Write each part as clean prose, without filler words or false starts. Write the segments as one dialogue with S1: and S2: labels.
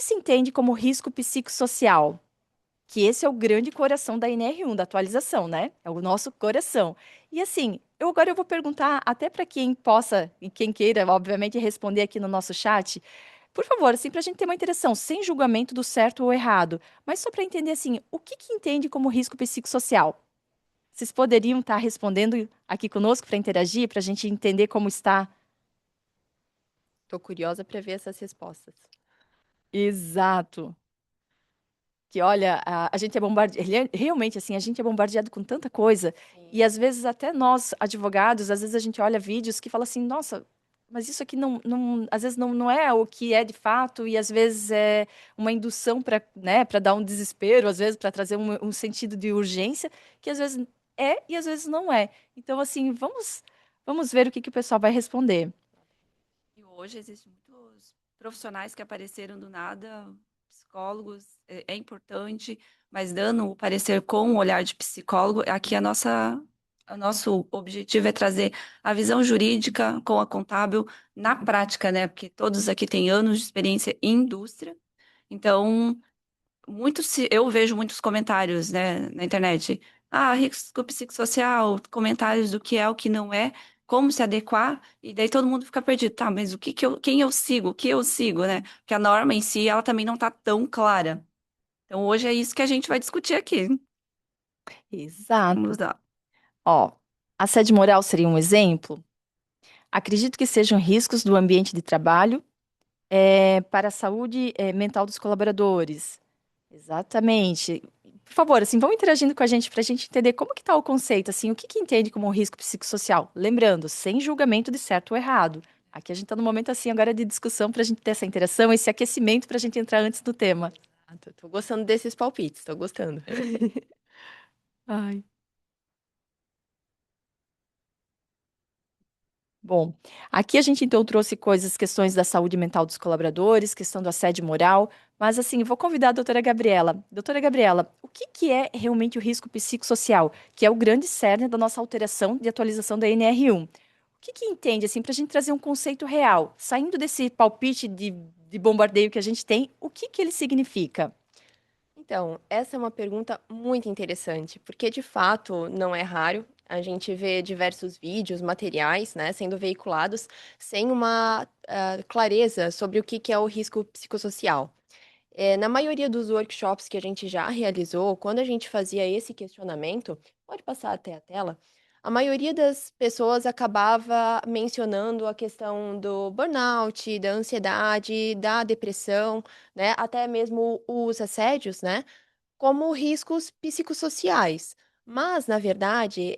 S1: se entende como risco psicossocial? Que esse é o grande coração da NR1, da atualização, né? É o nosso coração. E assim, agora eu vou perguntar até para quem possa e quem queira, obviamente, responder aqui no nosso chat. Por favor, assim, para a gente ter uma interação, sem julgamento do certo ou errado, mas só para entender assim, o que que entende como risco psicossocial? Vocês poderiam estar respondendo aqui conosco para interagir, para a gente entender como está?
S2: Tô curiosa para ver essas respostas.
S1: Exato. Que olha, a gente é bombardeado, realmente assim, a gente é bombardeado com tanta coisa, e
S2: Sim.
S1: às vezes até nós, advogados, às vezes a gente olha vídeos que fala assim, nossa, mas isso aqui às vezes não é o que é de fato, e às vezes é uma indução para, né, para dar um desespero, às vezes para trazer um sentido de urgência, que às vezes é e às vezes não é. Então, assim, vamos ver o que que o pessoal vai responder.
S3: E hoje existem muitos profissionais que apareceram do nada, psicólogos, é importante, mas dando o parecer com o olhar de psicólogo, aqui o nosso objetivo é trazer a visão jurídica com a contábil na prática, né? Porque todos aqui têm anos de experiência em indústria, então eu vejo muitos comentários, né, na internet. Ah, risco psicossocial, comentários do que é, o que não é, como se adequar, e daí todo mundo fica perdido. Tá, mas quem eu sigo, o que eu sigo, né? Porque a norma em si, ela também não tá tão clara. Então, hoje é isso que a gente vai discutir aqui.
S1: Exato.
S3: Vamos lá.
S1: Ó, assédio moral seria um exemplo? Acredito que sejam riscos do ambiente de trabalho para a saúde mental dos colaboradores. Exatamente. Por favor, assim, vão interagindo com a gente para a gente entender como que está o conceito, assim, o que que entende como um risco psicossocial. Lembrando, sem julgamento de certo ou errado. Aqui a gente está no momento, assim, agora de discussão para a gente ter essa interação, esse aquecimento para a gente entrar antes do tema.
S2: Tô gostando desses palpites, tô gostando.
S1: Ai. Bom, aqui a gente então trouxe coisas, questões da saúde mental dos colaboradores, questão do assédio moral, mas assim, vou convidar a doutora Gabriela. Doutora Gabriela, o que que é realmente o risco psicossocial, que é o grande cerne da nossa alteração de atualização da NR1? O que que entende, assim, para a gente trazer um conceito real, saindo desse palpite de bombardeio que a gente tem, o que que ele significa?
S2: Então, essa é uma pergunta muito interessante, porque de fato não é raro a gente ver diversos vídeos, materiais, né, sendo veiculados sem uma clareza sobre o que é o risco psicossocial. Na maioria dos workshops que a gente já realizou, quando a gente fazia esse questionamento, pode passar até a tela, a maioria das pessoas acabava mencionando a questão do burnout, da ansiedade, da depressão, né, até mesmo os assédios, né, como riscos psicossociais. Mas, na verdade,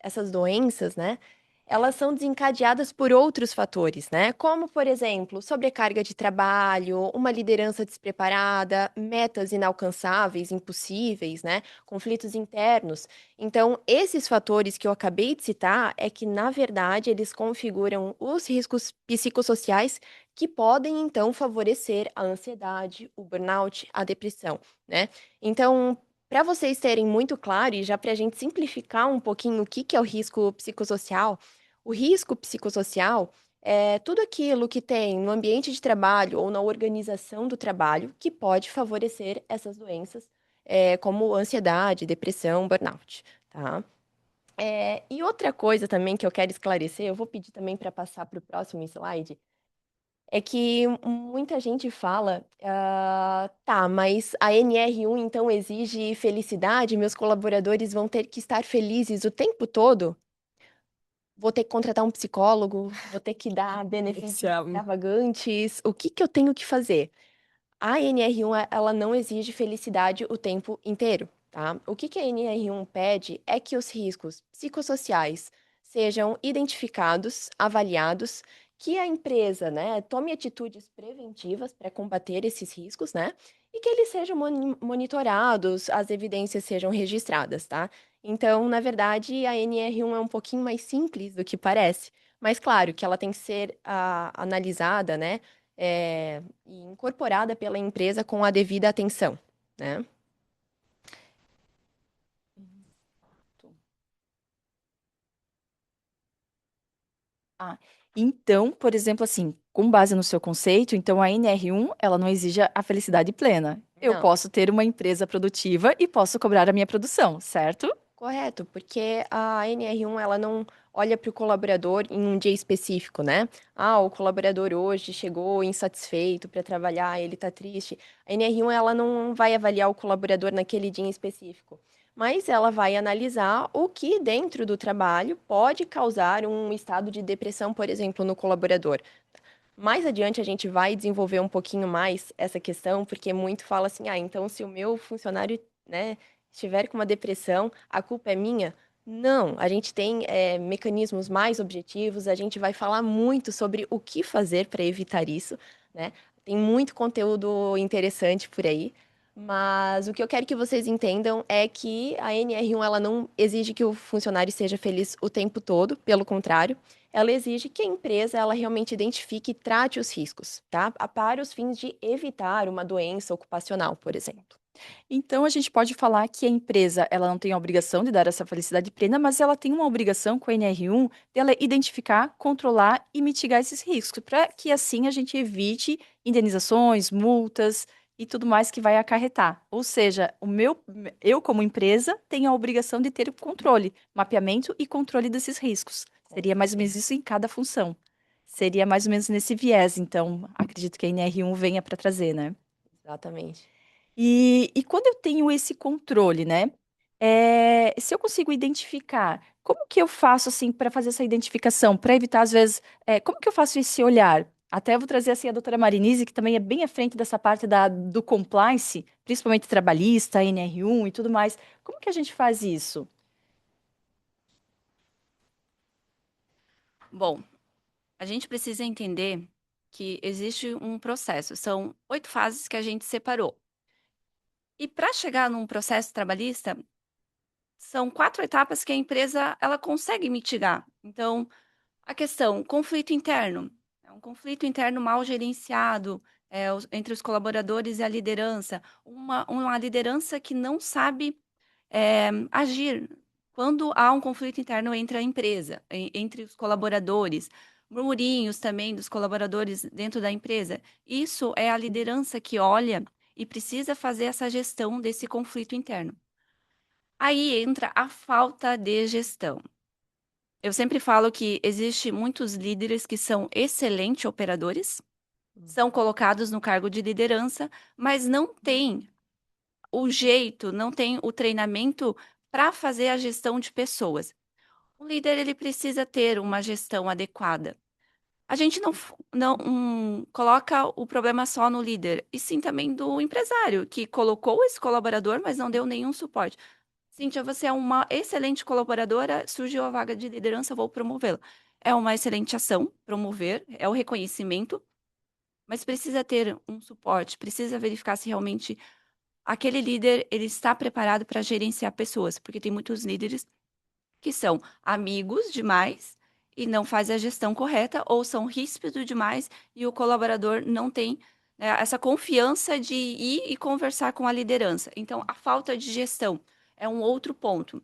S2: essas doenças, né, elas são desencadeadas por outros fatores, né? Como, por exemplo, sobrecarga de trabalho, uma liderança despreparada, metas inalcançáveis, impossíveis, né? Conflitos internos. Então, esses fatores que eu acabei de citar é que, na verdade, eles configuram os riscos psicossociais que podem, então, favorecer a ansiedade, o burnout, a depressão, né? Então, para vocês terem muito claro, e já para a gente simplificar um pouquinho o que é o risco psicossocial, o risco psicossocial é tudo aquilo que tem no ambiente de trabalho ou na organização do trabalho que pode favorecer essas doenças, como ansiedade, depressão, burnout, tá? E outra coisa também que eu quero esclarecer, eu vou pedir também para passar para o próximo slide, é que muita gente fala, tá, mas a NR1 então exige felicidade, meus colaboradores vão ter que estar felizes o tempo todo? Vou ter que contratar um psicólogo, vou ter que dar benefícios
S1: Esse é
S2: extravagantes, o que que eu tenho que fazer? A NR1, ela não exige felicidade o tempo inteiro, tá? O que que a NR1 pede é que os riscos psicossociais sejam identificados, avaliados, que a empresa, né, tome atitudes preventivas para combater esses riscos, né? E que eles sejam monitorados, as evidências sejam registradas, tá? Então, na verdade, a NR1 é um pouquinho mais simples do que parece, mas claro que ela tem que ser analisada, né? E incorporada pela empresa com a devida atenção, né?
S1: Ah, Então, por exemplo, assim, com base no seu conceito, então a NR1, ela não exige a felicidade plena. Eu
S2: Não.
S1: posso ter uma empresa produtiva e posso cobrar a minha produção, certo?
S2: Correto, porque a NR1 ela não olha para o colaborador em um dia específico, né? Ah, o colaborador hoje chegou insatisfeito para trabalhar, ele está triste. A NR1 ela não vai avaliar o colaborador naquele dia em específico, mas ela vai analisar o que dentro do trabalho pode causar um estado de depressão, por exemplo, no colaborador. Mais adiante a gente vai desenvolver um pouquinho mais essa questão, porque muito fala assim: "Ah, então se o meu funcionário, né, estiver com uma depressão, a culpa é minha?". Não, a gente tem, mecanismos mais objetivos, a gente vai falar muito sobre o que fazer para evitar isso, né. Tem muito conteúdo interessante por aí, mas o que eu quero que vocês entendam é que a NR1 ela não exige que o funcionário seja feliz o tempo todo, pelo contrário, ela exige que a empresa ela realmente identifique e trate os riscos, tá? Para os fins de evitar uma doença ocupacional, por exemplo.
S1: Então a gente pode falar que a empresa, ela não tem a obrigação de dar essa felicidade plena, mas ela tem uma obrigação com a NR1 dela identificar, controlar e mitigar esses riscos, para que assim a gente evite indenizações, multas e tudo mais que vai acarretar. Ou seja, eu como empresa tenho a obrigação de ter o controle, mapeamento e controle desses riscos.
S2: Com
S1: Seria mais ou menos
S2: certeza.
S1: isso em cada função. Seria mais ou menos nesse viés, então acredito que a NR1 venha para trazer, né?
S2: Exatamente.
S1: E quando eu tenho esse controle, né, se eu consigo identificar, como que eu faço, assim, para fazer essa identificação, para evitar às vezes, como que eu faço esse olhar? Até vou trazer, assim, a doutora Marinise, que também é bem à frente dessa parte do compliance, principalmente trabalhista, NR1 e tudo mais. Como que a gente faz isso?
S3: Bom, a gente precisa entender que existe um processo, são 8 fases que a gente separou. E para chegar num processo trabalhista, são 4 etapas que a empresa ela consegue mitigar. Então, a questão, conflito interno. É um conflito interno mal gerenciado, entre os colaboradores e a liderança. Uma liderança que não sabe, agir quando há um conflito interno entre a empresa, entre os colaboradores. Murmurinhos também dos colaboradores dentro da empresa. Isso é a liderança que olha e precisa fazer essa gestão desse conflito interno. Aí entra a falta de gestão. Eu sempre falo que existe muitos líderes que são excelentes operadores, são colocados no cargo de liderança, mas não têm o jeito, não têm o treinamento para fazer a gestão de pessoas. O líder ele precisa ter uma gestão adequada. A gente não coloca o problema só no líder, e sim também do empresário, que colocou esse colaborador, mas não deu nenhum suporte. Cíntia, você é uma excelente colaboradora, surgiu a vaga de liderança, vou promovê-la. É uma excelente ação, promover, é o reconhecimento, mas precisa ter um suporte, precisa verificar se realmente aquele líder ele está preparado para gerenciar pessoas, porque tem muitos líderes que são amigos demais e não faz a gestão correta, ou são ríspidos demais e o colaborador não tem, né, essa confiança de ir e conversar com a liderança. Então, a falta de gestão é um outro ponto.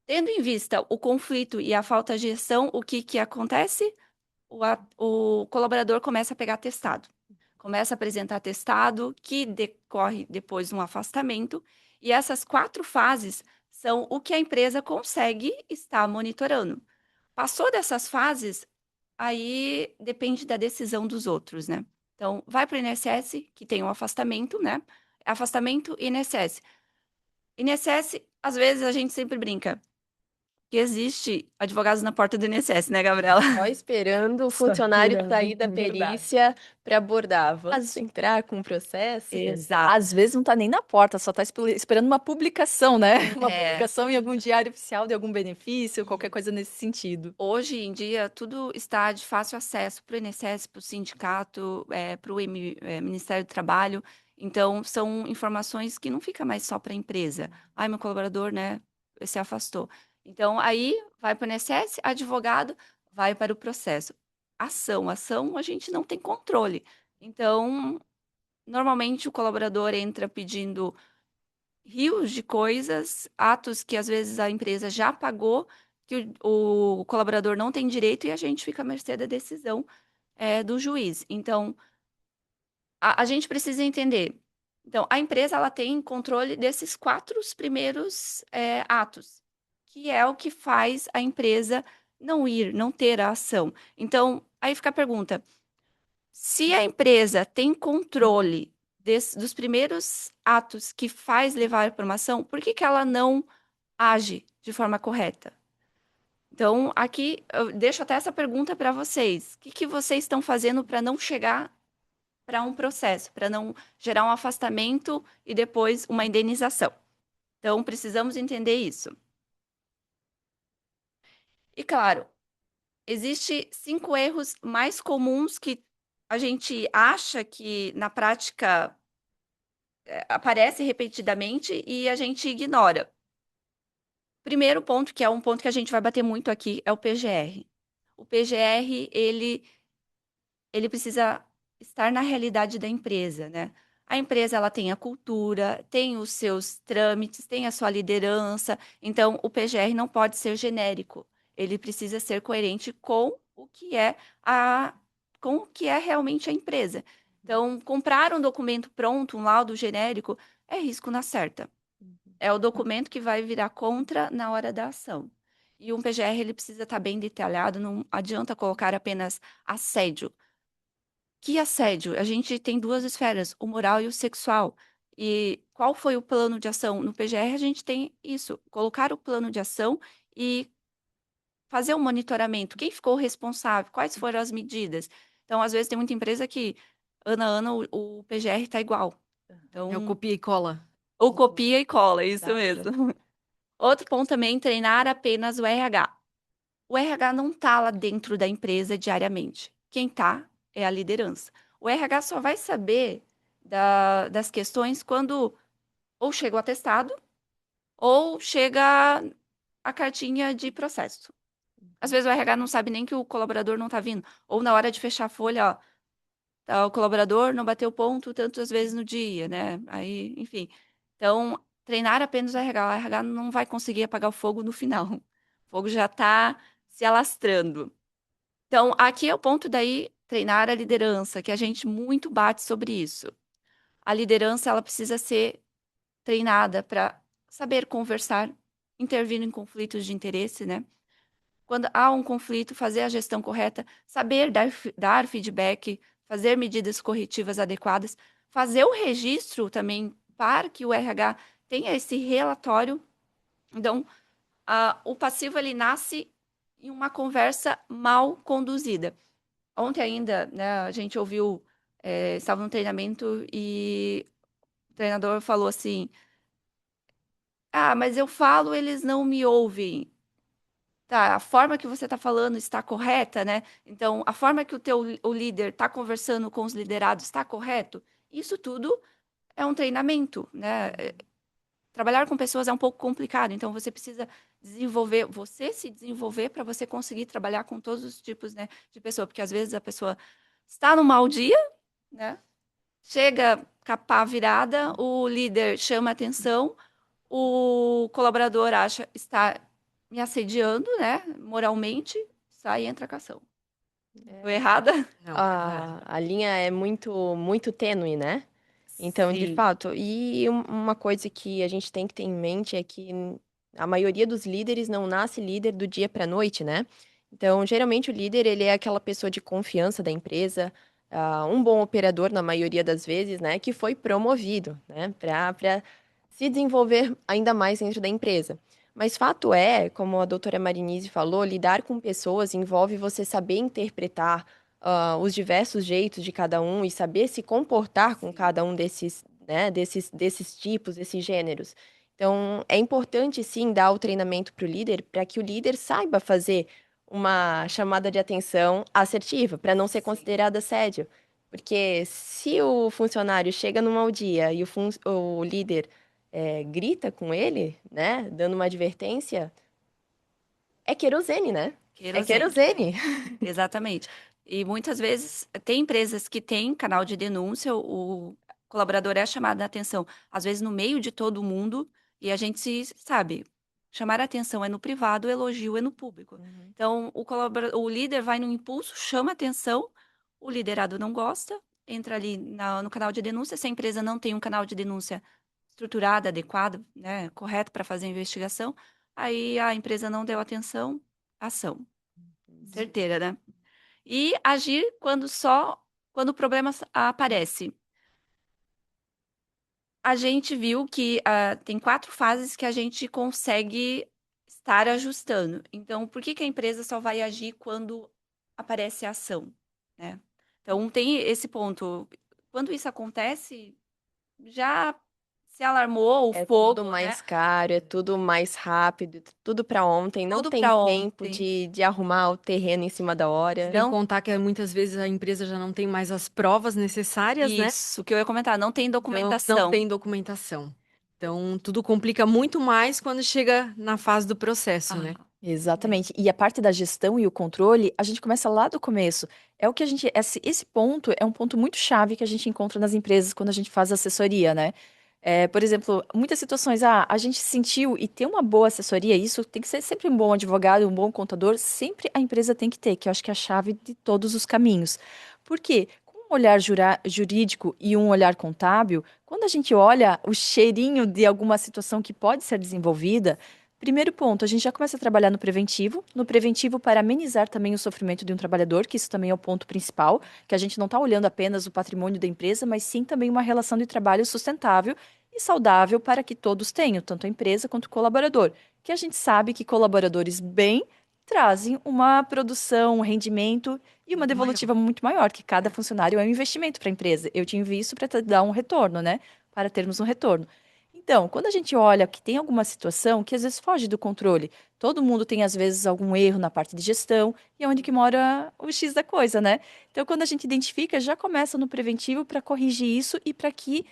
S3: Tendo em vista o conflito e a falta de gestão, o que que acontece? O colaborador começa a pegar atestado, começa a apresentar atestado, que decorre depois de um afastamento, e essas 4 fases são o que a empresa consegue estar monitorando. Passou dessas fases, aí depende da decisão dos outros, né. Então, vai para o INSS, que tem um afastamento, né, afastamento e INSS. INSS, às vezes, a gente sempre brinca, que existe advogados na porta do INSS, né, Gabriela?
S2: Só esperando o
S1: Só
S2: funcionário
S1: esperando,
S2: sair da
S1: verdade.
S2: perícia para abordar. Vamos
S1: Às
S2: entrar com o processo?
S3: Exato.
S1: às vezes não tá nem na porta, só tá esperando uma publicação, né, uma
S3: É.
S1: publicação em algum diário oficial de algum benefício, qualquer
S3: E
S1: coisa nesse sentido.
S3: hoje em dia tudo está de fácil acesso para o INSS, para o sindicato, para o Ministério do Trabalho. Então, são informações que não fica mais só para a empresa. "Ai, meu colaborador, né, se afastou". Então, aí vai para o INSS, advogado, vai para o processo. Ação a gente não tem controle. Então, normalmente o colaborador entra pedindo rios de coisas, atos que às vezes a empresa já pagou que o colaborador não tem direito e a gente fica à mercê da decisão do juiz. Então, a gente precisa entender. Então, a empresa ela tem controle desses 4 primeiros atos, que é o que faz a empresa não ter a ação. Então, aí fica a pergunta: se a empresa tem controle dos primeiros atos que faz levar para uma ação, por que que ela não age de forma correta? Então, aqui eu deixo até essa pergunta para vocês. O que que vocês estão fazendo para não chegar para um processo, para não gerar um afastamento e depois uma indenização? Então, precisamos entender isso. E claro, existe 5 erros mais comuns que a gente acha que na prática aparece repetidamente e a gente ignora. Primeiro ponto, que é um ponto que a gente vai bater muito aqui, é o PGR. O PGR, ele precisa estar na realidade da empresa, né? A empresa ela tem a cultura, tem os seus trâmites, tem a sua liderança, então o PGR não pode ser genérico. Ele precisa ser coerente com o que é realmente a empresa. Então, comprar um documento pronto, um laudo genérico, é risco na certa. É o documento que vai virar contra na hora da ação. E um PGR ele precisa estar bem detalhado, não adianta colocar apenas assédio. Que assédio? A gente tem 2 esferas, o moral e o sexual. E qual foi o plano de ação? No PGR a gente tem isso, colocar o plano de ação e fazer um monitoramento. Quem ficou responsável? Quais foram as medidas? Então, às vezes tem muita empresa que ano a ano o PGR está igual.
S1: É o
S3: Então,
S1: copia e cola.
S3: ou copia e cola, isso
S2: Exato.
S3: mesmo. Outro ponto também, treinar apenas o RH. O RH não está lá dentro da empresa diariamente. Quem está é a liderança. O RH só vai saber das questões quando ou chega o atestado ou chega a cartinha de processo. Às vezes o RH não sabe nem que o colaborador não está vindo. Ou na hora de fechar a folha, ó, tá, o colaborador não bateu ponto tantas vezes no dia, né? Aí, enfim. Então, treinar apenas o RH. O RH não vai conseguir apagar o fogo no final. O fogo já está se alastrando. Então, aqui é o ponto daí, treinar a liderança, que a gente muito bate sobre isso. A liderança, ela precisa ser treinada para saber conversar, intervir em conflitos de interesse, né? Quando há um conflito, fazer a gestão correta, saber dar feedback, fazer medidas corretivas adequadas, fazer o registro também para que o RH tenha esse relatório. Então, o passivo ele nasce em uma conversa mal conduzida. Ontem ainda, né, a gente ouviu, estava no treinamento e o treinador falou assim: Ah, mas eu falo, eles não me ouvem. Tá, a forma que você está falando está correta, né? Então, a forma que o líder está conversando com os liderados está correto? Isso tudo é um treinamento, né? Trabalhar com pessoas é um pouco complicado, então você precisa você se desenvolver para você conseguir trabalhar com todos os tipos, né, de pessoa, porque às vezes a pessoa está no mau dia, né? Chega com a pá virada, o líder chama atenção, o colaborador acha está me assediando, né, moralmente, sai e entra com a ação. Tô errada?
S1: Não.
S2: A linha é muito tênue, né? Então, de
S3: Sim,
S2: fato, e uma coisa que a gente tem que ter em mente é que a maioria dos líderes não nasce líder do dia para a noite, né? Então, geralmente o líder, ele é aquela pessoa de confiança da empresa, um bom operador na maioria das vezes, né, que foi promovido, né, para se desenvolver ainda mais dentro da empresa. Mas fato é, como a doutora Marinise falou, lidar com pessoas envolve você saber interpretar os diversos jeitos de cada um e saber se comportar com
S3: sim.
S2: cada um desses, né, desses tipos, desses gêneros. Então, é importante sim dar o treinamento para o líder, para que o líder saiba fazer uma chamada de atenção assertiva, para não ser
S3: Sim.
S2: considerado assédio. Porque se o funcionário chega num mau dia e o líder grita com ele, né, dando uma advertência, é querosene, né? É
S3: Querosene.
S2: querosene.
S3: Exatamente. E muitas vezes tem empresas que têm canal de denúncia, o colaborador é chamado a atenção, às vezes no meio de todo mundo, e a gente se sabe. Chamar a atenção é no privado, o elogio é no público.
S2: Uhum.
S3: Então, o líder vai no impulso, chama atenção, o liderado não gosta, entra ali no canal de denúncia. Se a empresa não tem um canal de denúncia estruturado, adequado, né, correto para fazer a investigação, aí a empresa não deu atenção, ação.
S2: Entendi.
S3: Certeira, né? E agir quando o problema aparece. A gente viu que tem 4 fases que a gente consegue estar ajustando. Então, por que que a empresa só vai agir quando aparece a ação, né? Então, tem esse ponto. Quando isso acontece, já se alarmou o
S2: É tudo
S3: fogo, né?
S2: mais caro, é tudo mais rápido, tudo para ontem, não
S3: Tudo
S2: tem
S3: para
S2: tempo
S3: ontem.
S2: de arrumar o terreno em cima da hora.
S4: Sem
S3: Não,
S4: contar que muitas vezes a empresa já não tem mais as provas necessárias, né?
S3: isso que eu ia comentar, não tem
S4: Então, não
S3: documentação.
S4: tem documentação. Então, tudo complica muito mais quando chega na fase do processo, né?
S3: Ah,
S1: Exatamente. E a parte da gestão e o controle, a gente começa lá do começo. É o que a gente. Esse ponto é um ponto muito chave que a gente encontra nas empresas quando a gente faz assessoria, né? Por exemplo, muitas situações, a gente sentiu e ter uma boa assessoria, isso tem que ser sempre um bom advogado, um bom contador, sempre a empresa tem que ter, que eu acho que é a chave de todos os caminhos. Por quê? Com um olhar jurídico e um olhar contábil, quando a gente olha o cheirinho de alguma situação que pode ser desenvolvida, primeiro ponto, a gente já começa a trabalhar no preventivo para amenizar também o sofrimento de um trabalhador, que isso também é o ponto principal, que a gente não está olhando apenas o patrimônio da empresa, mas sim também uma relação de trabalho sustentável e saudável para que todos tenham, tanto a empresa quanto o colaborador. Que a gente sabe que colaboradores bem trazem uma produção, um rendimento e uma
S4: Muito
S1: devolutiva
S4: maior.
S1: muito maior, que cada funcionário é um investimento para a empresa. Eu te invisto para te dar um retorno, né? Para termos um retorno. Então, quando a gente olha que tem alguma situação que às vezes foge do controle, todo mundo tem às vezes algum erro na parte de gestão, e é onde que mora o X da coisa, né? Então, quando a gente identifica, já começa no preventivo para corrigir isso e para que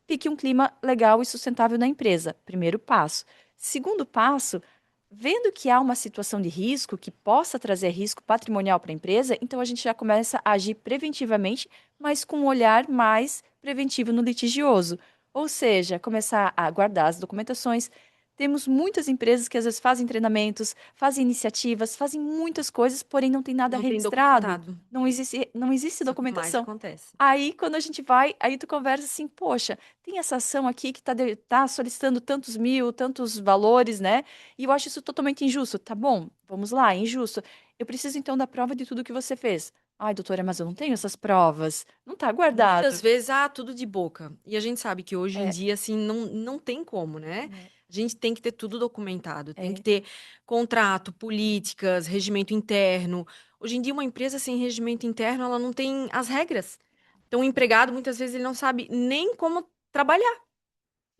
S1: fique um clima legal e sustentável na empresa. Primeiro passo. Segundo passo, vendo que há uma situação de risco que possa trazer risco patrimonial para a empresa, então a gente já começa a agir preventivamente, mas com um olhar mais preventivo no litigioso. Ou seja, começar a guardar as documentações. Temos muitas empresas que às vezes fazem treinamentos, fazem iniciativas, fazem muitas coisas, porém não tem nada
S4: Não tem
S1: registrado.
S4: documentado.
S1: Não existe
S4: Isso é o que mais
S1: documentação.
S4: acontece.
S1: Aí, quando a gente vai, aí tu conversa assim, poxa, tem essa ação aqui que tá solicitando tantos mil, tantos valores, né? E eu acho isso totalmente injusto. Tá bom, vamos lá, é injusto. Eu preciso então da prova de tudo que você fez. Ai, doutora, mas eu não tenho essas provas. Não tá
S4: Muitas
S1: guardado.
S4: vezes, tudo de boca. E a gente sabe que hoje em
S1: É,
S4: dia, assim, não tem como, né?
S1: né?
S4: A gente tem que ter tudo documentado, tem que
S1: É,
S4: ter contrato, políticas, regimento interno. Hoje em dia, uma empresa sem regimento interno, ela não tem as regras. Então, o empregado, muitas vezes, ele não sabe nem como trabalhar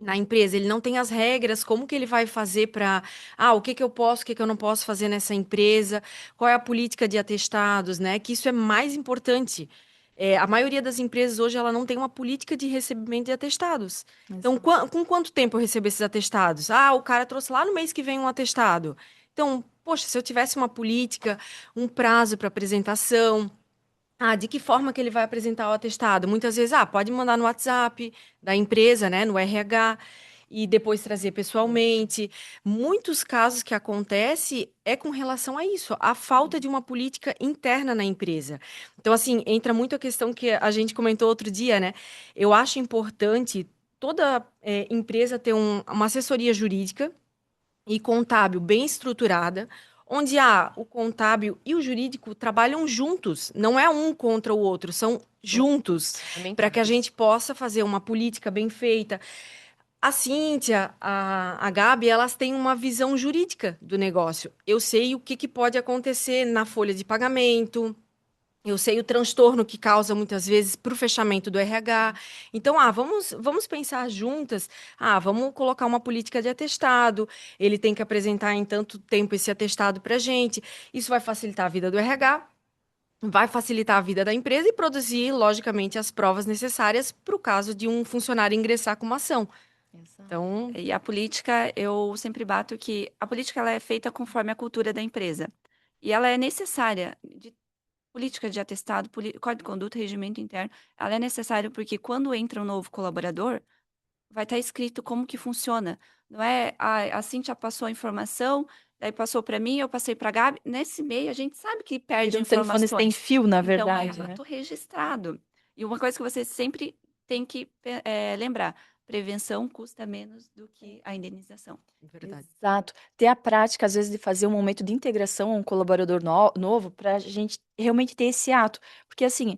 S4: na empresa, ele não tem as regras, como que ele vai fazer para, o que que eu posso, o que que eu não posso fazer nessa empresa, qual é a política de atestados, né? Que isso é mais importante. A maioria das empresas hoje ela não tem uma política de recebimento de atestados. Então,
S1: exato.
S4: com quanto tempo eu recebo esses atestados? O cara trouxe lá no mês que vem um atestado. Então, poxa, se eu tivesse uma política, um prazo para apresentação, de que forma que ele vai apresentar o atestado? Muitas vezes, pode mandar no WhatsApp da empresa, né, no RH, e depois trazer pessoalmente. Muitos casos que acontece é com relação a isso, a falta de uma política interna na empresa. Então, assim, entra muito a questão que a gente comentou outro dia, né? Eu acho importante toda empresa ter uma assessoria jurídica e contábil bem estruturada, onde o contábil e o jurídico trabalham juntos, não é um contra o outro, são juntos, para que a
S2: Complementares.
S4: gente possa fazer uma política bem feita. A Cíntia, a Gabi, elas têm uma visão jurídica do negócio. Eu sei o que, que pode acontecer na folha de pagamento, eu sei o transtorno que causa muitas vezes para o fechamento do RH. Então, vamos pensar juntas. Vamos colocar uma política de atestado. Ele tem que apresentar em tanto tempo esse atestado para a gente. Isso vai facilitar a vida do RH, vai facilitar a vida da empresa e produzir, logicamente, as provas necessárias para o caso de um funcionário ingressar com uma ação.
S1: Exato.
S4: Então,
S3: e a política, eu sempre bato que a política ela é feita conforme a cultura da empresa. E ela é necessária. Política de atestado, código de conduta, regimento interno, ela é necessária porque quando entra um novo colaborador, vai estar escrito como que funciona. Não é a Cíntia passou a informação, daí passou para mim, eu passei para a Gabi. Nesse meio, a gente sabe que perde
S1: Vira um telefone sem
S3: informações.
S1: fio, na
S3: Então, é
S1: verdade, né?
S3: ato registrado. E uma coisa que você sempre tem que lembrar: prevenção custa menos do que a indenização.
S4: Verdade.
S1: Exato. Ter a prática, às vezes, de fazer um momento de integração a um colaborador novo para a gente realmente ter esse ato. Porque, assim,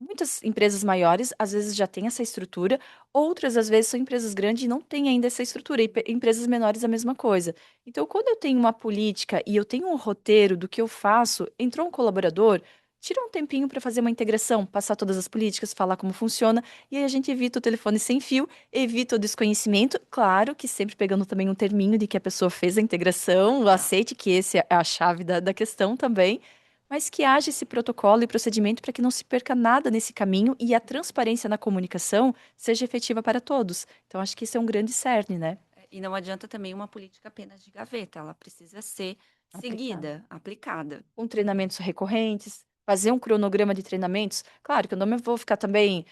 S1: muitas empresas maiores, às vezes, já têm essa estrutura, outras, às vezes, são empresas grandes e não têm ainda essa estrutura, e empresas menores a mesma coisa. Então, quando eu tenho uma política e eu tenho um roteiro do que eu faço, entrou um colaborador, tira um tempinho para fazer uma integração, passar todas as políticas, falar como funciona, e aí a gente evita o telefone sem fio, evita o desconhecimento, claro que sempre pegando também um terminho de que a pessoa fez a integração, aceite que esse é a chave da questão também, mas que haja esse protocolo e procedimento para que não se perca nada nesse caminho e a transparência na comunicação seja efetiva para todos. Então, acho que isso é um grande cerne, né?
S3: E não adianta também uma política apenas de gaveta, ela precisa ser
S1: Aplicada.
S3: seguida, aplicada.
S1: Com treinamentos recorrentes, fazer um cronograma de treinamentos. Claro que eu não vou ficar também,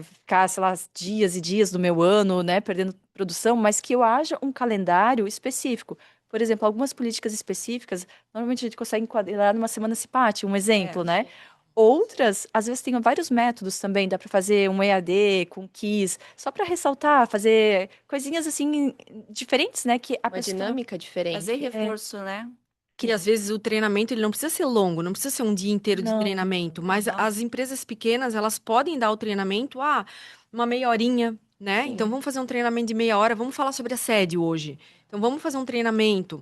S1: ficar, sei lá, dias e dias do meu ano, né, perdendo produção, mas que eu haja um calendário específico. Por exemplo, algumas políticas específicas, normalmente a gente consegue enquadrar numa semana CIPAT, um exemplo, né? Outras, às vezes, tem vários métodos também, dá para fazer um EAD com quiz, só para ressaltar, fazer coisinhas assim diferentes, né? Que a
S2: Uma
S1: pessoa
S2: dinâmica diferente.
S3: Fazer reforço, né?
S4: Que às vezes o treinamento ele não precisa ser longo, não precisa ser um dia inteiro de
S1: Não.
S4: treinamento, mas
S3: Não.
S4: as empresas pequenas, elas podem dar o treinamento, uma meia horinha, né?
S2: Sim.
S4: Então vamos fazer um treinamento de meia hora, vamos falar sobre assédio hoje. Então vamos fazer um treinamento,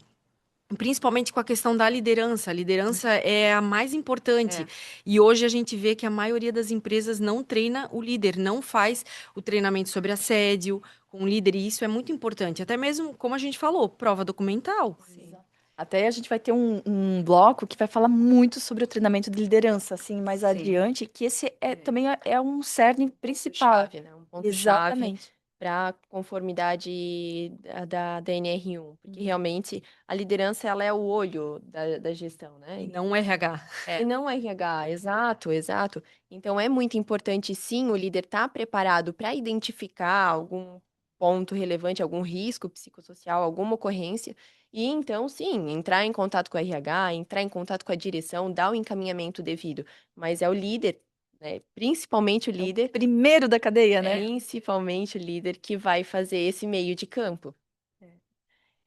S4: principalmente com a questão da liderança. A liderança é a mais importante.
S3: É.
S4: E hoje a gente vê que a maioria das empresas não treina o líder, não faz o treinamento sobre assédio com o líder, e isso é muito importante. Até mesmo, como a gente falou, prova documental.
S3: Sim.
S1: Até a gente vai ter um bloco que vai falar muito sobre o treinamento de liderança, assim, mais
S3: Sim.
S1: adiante, que esse também é um cerne principal.
S2: Ponto-chave, né? Um ponto-chave
S1: Exatamente.
S2: para conformidade da NR1, porque
S1: Uhum.
S2: realmente a liderança ela é o olho da gestão, né?
S4: E não o RH.
S2: E não o RH, exato, exato. Então é muito importante, sim, o líder estar preparado para identificar algum ponto relevante, algum risco psicossocial, alguma ocorrência, e então, sim, entrar em contato com o RH, entrar em contato com a direção, dar o encaminhamento devido. Mas é o líder, né? Principalmente o líder,
S1: Primeiro da cadeia, né?
S2: principalmente o líder que vai fazer esse meio de campo.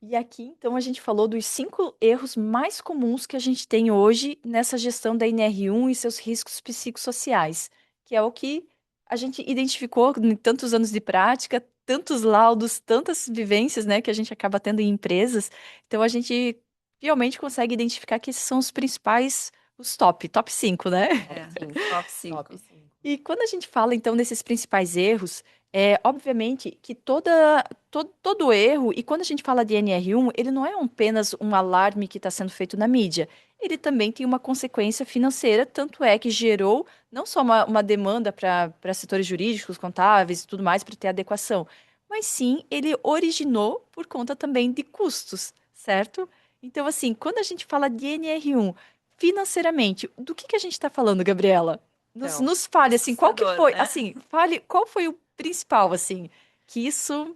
S1: E aqui, então, a gente falou dos 5 erros mais comuns que a gente tem hoje nessa gestão da NR1 e seus riscos psicossociais, que é o que a gente identificou em tantos anos de prática, tantos laudos, tantas vivências, né, que a gente acaba tendo em empresas. Então, a gente realmente consegue identificar que esses são os principais, os top 5, né?
S3: Sim, top 5.
S2: Top 5.
S1: E quando a gente fala, então, desses principais erros, obviamente que todo erro, e quando a gente fala de NR1, ele não é apenas um alarme que está sendo feito na mídia, ele também tem uma consequência financeira, tanto é que gerou não só uma demanda para setores jurídicos, contábeis e tudo mais, para ter adequação, mas sim, ele originou por conta também de custos, certo? Então, assim, quando a gente fala de NR1, financeiramente, do que a gente está falando, Gabriela?
S2: Então,
S1: Nos fale, assim, qual que
S3: assustador,
S1: foi,
S3: né?
S1: assim, fale, qual foi o principal, assim, que isso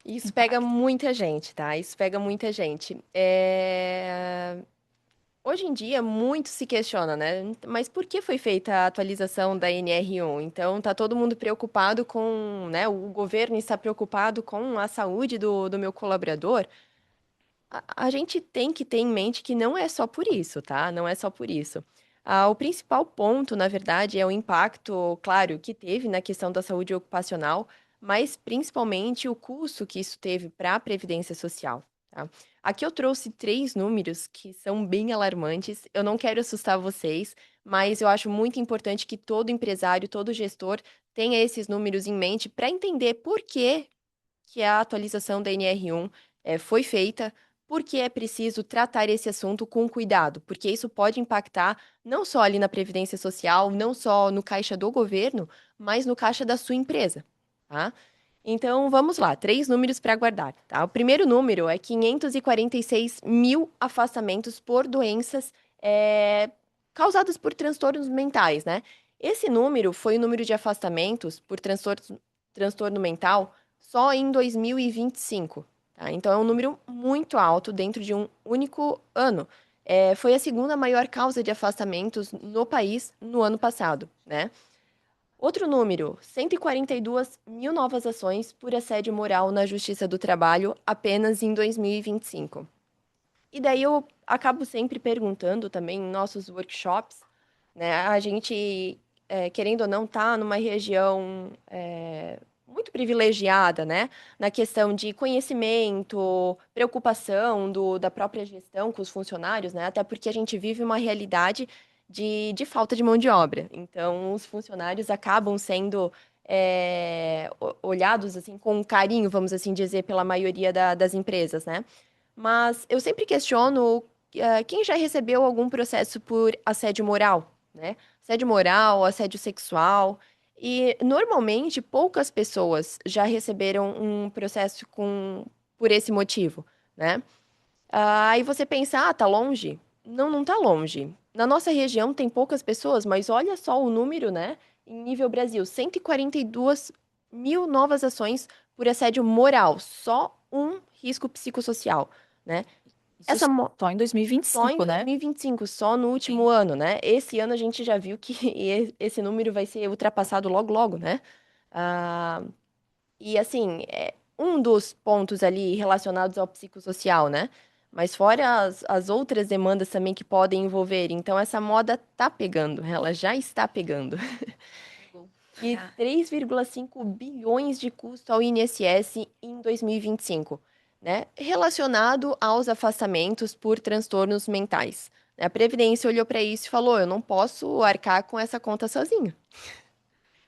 S2: isso pega muita gente, tá? Isso pega muita gente. Hoje em dia, muito se questiona, né? Mas por que foi feita a atualização da NR1? Então, tá todo mundo preocupado com, né? O governo está preocupado com a saúde do meu colaborador. A gente tem que ter em mente que não é só por isso, tá? Não é só por isso. O principal ponto, na verdade, é o impacto, claro, que teve na questão da saúde ocupacional, mas principalmente o custo que isso teve para a Previdência Social, tá? Aqui eu trouxe 3 números que são bem alarmantes. Eu não quero assustar vocês, mas eu acho muito importante que todo empresário, todo gestor tenha esses números em mente para entender por que a atualização da NR1 foi feita, porque é preciso tratar esse assunto com cuidado, porque isso pode impactar não só ali na Previdência Social, não só no caixa do governo, mas no caixa da sua empresa, tá? Então, vamos lá, 3 números para guardar, tá? O primeiro número é 546 mil afastamentos por doenças causadas por transtornos mentais, né? Esse número foi o número de afastamentos por transtorno mental só em 2025. Tá? Então, é um número muito alto dentro de um único ano. Foi a segunda maior causa de afastamentos no país no ano passado, né? Outro número, 142 mil novas ações por assédio moral na Justiça do Trabalho apenas em 2025. E daí eu acabo sempre perguntando também em nossos workshops, né? A gente, querendo ou não, tá numa região muito privilegiada, né? Na questão de conhecimento, preocupação da própria gestão com os funcionários, né? Até porque a gente vive uma realidade de falta de mão de obra. Então, os funcionários acabam sendo olhados assim com carinho, vamos assim dizer, pela maioria das empresas, né? Mas eu sempre questiono quem já recebeu algum processo por assédio moral, né? Assédio moral, assédio sexual. E normalmente poucas pessoas já receberam um processo por esse motivo, né? Aí você pensa, tá longe? Não, não tá longe. Na nossa região tem poucas pessoas, mas olha só o número, né? Em nível Brasil, 142 mil novas ações por assédio moral, só um risco psicossocial, né?
S1: Isso só em
S2: Só em
S1: 2025, né?
S2: 2025, só no último ano, né? Esse ano a gente já viu que esse número vai ser ultrapassado logo, logo, né? Ah, e assim, um dos pontos ali relacionados ao psicossocial, né? Mas fora as outras demandas também que podem envolver. Então, essa moda tá pegando, ela já está pegando. E
S3: Ah,
S2: 3,5 bilhões de custo ao INSS em 2025, né? Relacionado aos afastamentos por transtornos mentais. A Previdência olhou para isso e falou: eu não posso arcar com essa conta sozinho.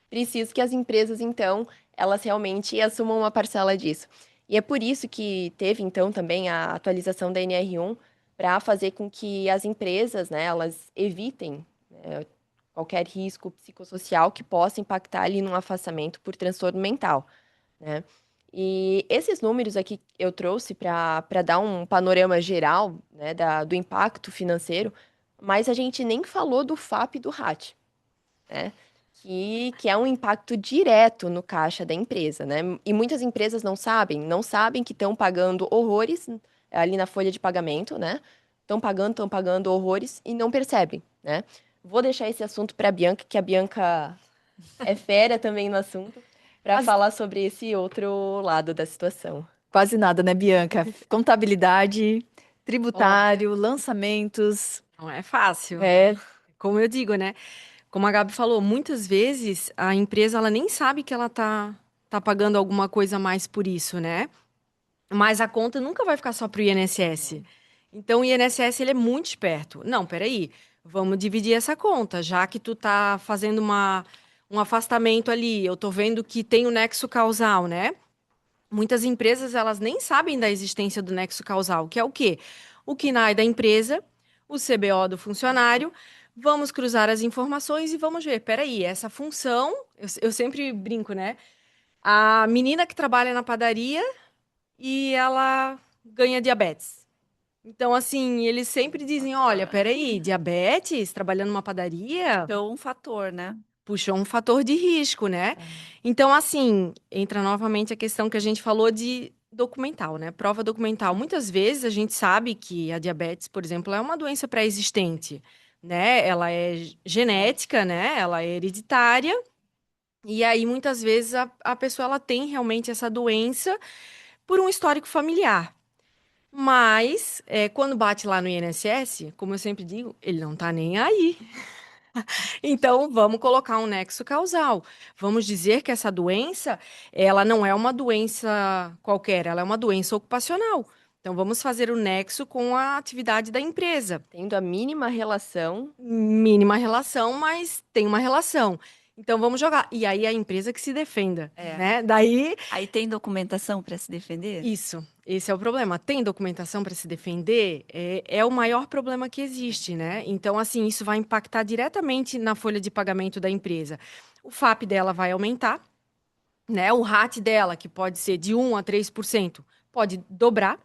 S2: Preciso que as empresas, então, elas realmente assumam uma parcela disso. E é por isso que teve, então, também a atualização da NR1 para fazer com que as empresas, né, elas evitem, né, qualquer risco psicossocial que possa impactar ali num afastamento por transtorno mental, né? E esses números aqui eu trouxe para dar um panorama geral, né, do impacto financeiro, mas a gente nem falou do FAP e do RAT, né? Que é um impacto direto no caixa da empresa, né? E muitas empresas não sabem que estão pagando horrores ali na folha de pagamento, né? Estão pagando horrores e não percebem, né? Vou deixar esse assunto para a Bianca, que a Bianca é fera também no assunto, para
S1: Quase,
S2: falar sobre esse outro lado da situação.
S1: quase nada, né, Bianca? Contabilidade,
S4: Ó,
S1: tributário, lançamentos.
S4: não é fácil.
S1: É,
S4: Como eu digo, né? Como a Gabi falou, muitas vezes a empresa ela nem sabe que ela tá pagando alguma coisa a mais por isso, né? Mas a conta nunca vai ficar só para o INSS. Então o INSS ele é muito esperto. Não, peraí, vamos dividir essa conta, já que tu tá fazendo um afastamento ali, eu tô vendo que tem o nexo causal, né? Muitas empresas elas nem sabem da existência do nexo causal, que é o quê? O KNAI da empresa, o CBO do funcionário. Vamos cruzar as informações e vamos ver. Peraí, essa função, eu sempre brinco, né? A menina que trabalha na padaria e ela ganha diabetes. Então, assim, eles sempre dizem: olha, peraí, diabetes, trabalhando numa padaria,
S3: então, um fator, né?
S4: puxou um fator de risco, né? Então, assim, entra novamente a questão que a gente falou de documental, né? Prova documental. Muitas vezes a gente sabe que a diabetes, por exemplo, é uma doença pré-existente, né? Ela é genética, né? Ela é hereditária. E aí, muitas vezes, a pessoa ela tem realmente essa doença por um histórico familiar. Mas, quando bate lá no INSS, como eu sempre digo, ele não tá nem aí. Então, vamos colocar um nexo causal. Vamos dizer que essa doença, ela não é uma doença qualquer, ela é uma doença ocupacional. Então, vamos fazer o nexo com a atividade da empresa.
S2: Tendo a mínima relação.
S4: Mínima relação, mas tem uma relação. Então, vamos jogar. E aí, a empresa que se defenda,
S3: É.
S4: né? Daí,
S3: Aí tem documentação para se defender?
S4: isso, esse é o problema. Tem documentação para se defender? É o maior problema que existe, né? Então, assim, isso vai impactar diretamente na folha de pagamento da empresa. O FAP dela vai aumentar, né? O RAT dela, que pode ser de 1 a 3%, pode dobrar.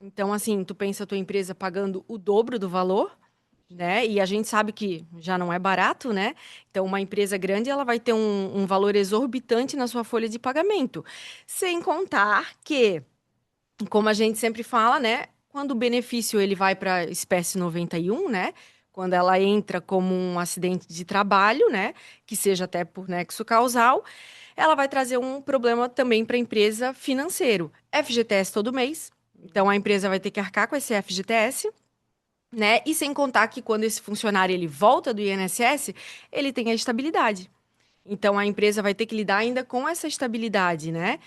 S4: Então, assim, tu pensa a tua empresa pagando o dobro do valor, né? E a gente sabe que já não é barato, né? Então, uma empresa grande, ela vai ter um valor exorbitante na sua folha de pagamento. Sem contar que, como a gente sempre fala, né? Quando o benefício ele vai para a espécie 91, né? Quando ela entra como um acidente de trabalho, né? Que seja até por nexo causal, ela vai trazer um problema também para a empresa financeiro. FGTS todo mês. Então, a empresa vai ter que arcar com esse FGTS, né? E sem contar que quando esse funcionário ele volta do INSS, ele tem a estabilidade. Então, a empresa vai ter que lidar ainda com essa estabilidade, né?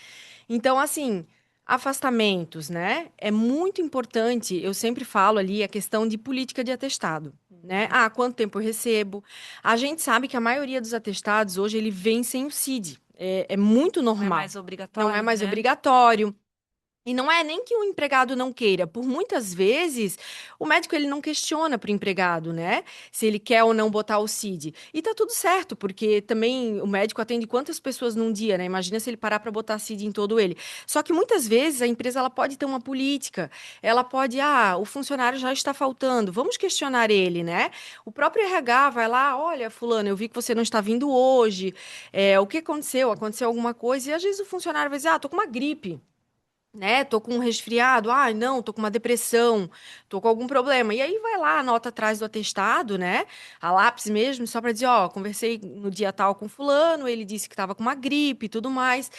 S4: Então, assim, afastamentos, né? É muito importante, eu sempre falo ali a questão de política de atestado, né? Ah, quanto tempo eu recebo? A gente sabe que a maioria dos atestados hoje ele vem sem o CID. É muito
S3: Não é
S4: normal.
S3: mais obrigatório,
S4: Não é mais
S3: né?
S4: obrigatório. E não é nem que o empregado não queira, por muitas vezes o médico ele não questiona para o empregado, né? Se ele quer ou não botar o CID. E tá tudo certo, porque também o médico atende quantas pessoas num dia, né? Imagina se ele parar para botar CID em todo ele. Só que muitas vezes a empresa ela pode ter uma política, ela pode, o funcionário já está faltando, vamos questionar ele, né? O próprio RH vai lá, olha, fulano, eu vi que você não está vindo hoje, o que aconteceu? Aconteceu alguma coisa? E às vezes o funcionário vai dizer, tô com uma gripe, né? Tô com um resfriado, não, tô com uma depressão, tô com algum problema. E aí vai lá, anota atrás do atestado, né? A lápis mesmo, só para dizer, conversei no dia tal com fulano, ele disse que estava com uma gripe e tudo mais.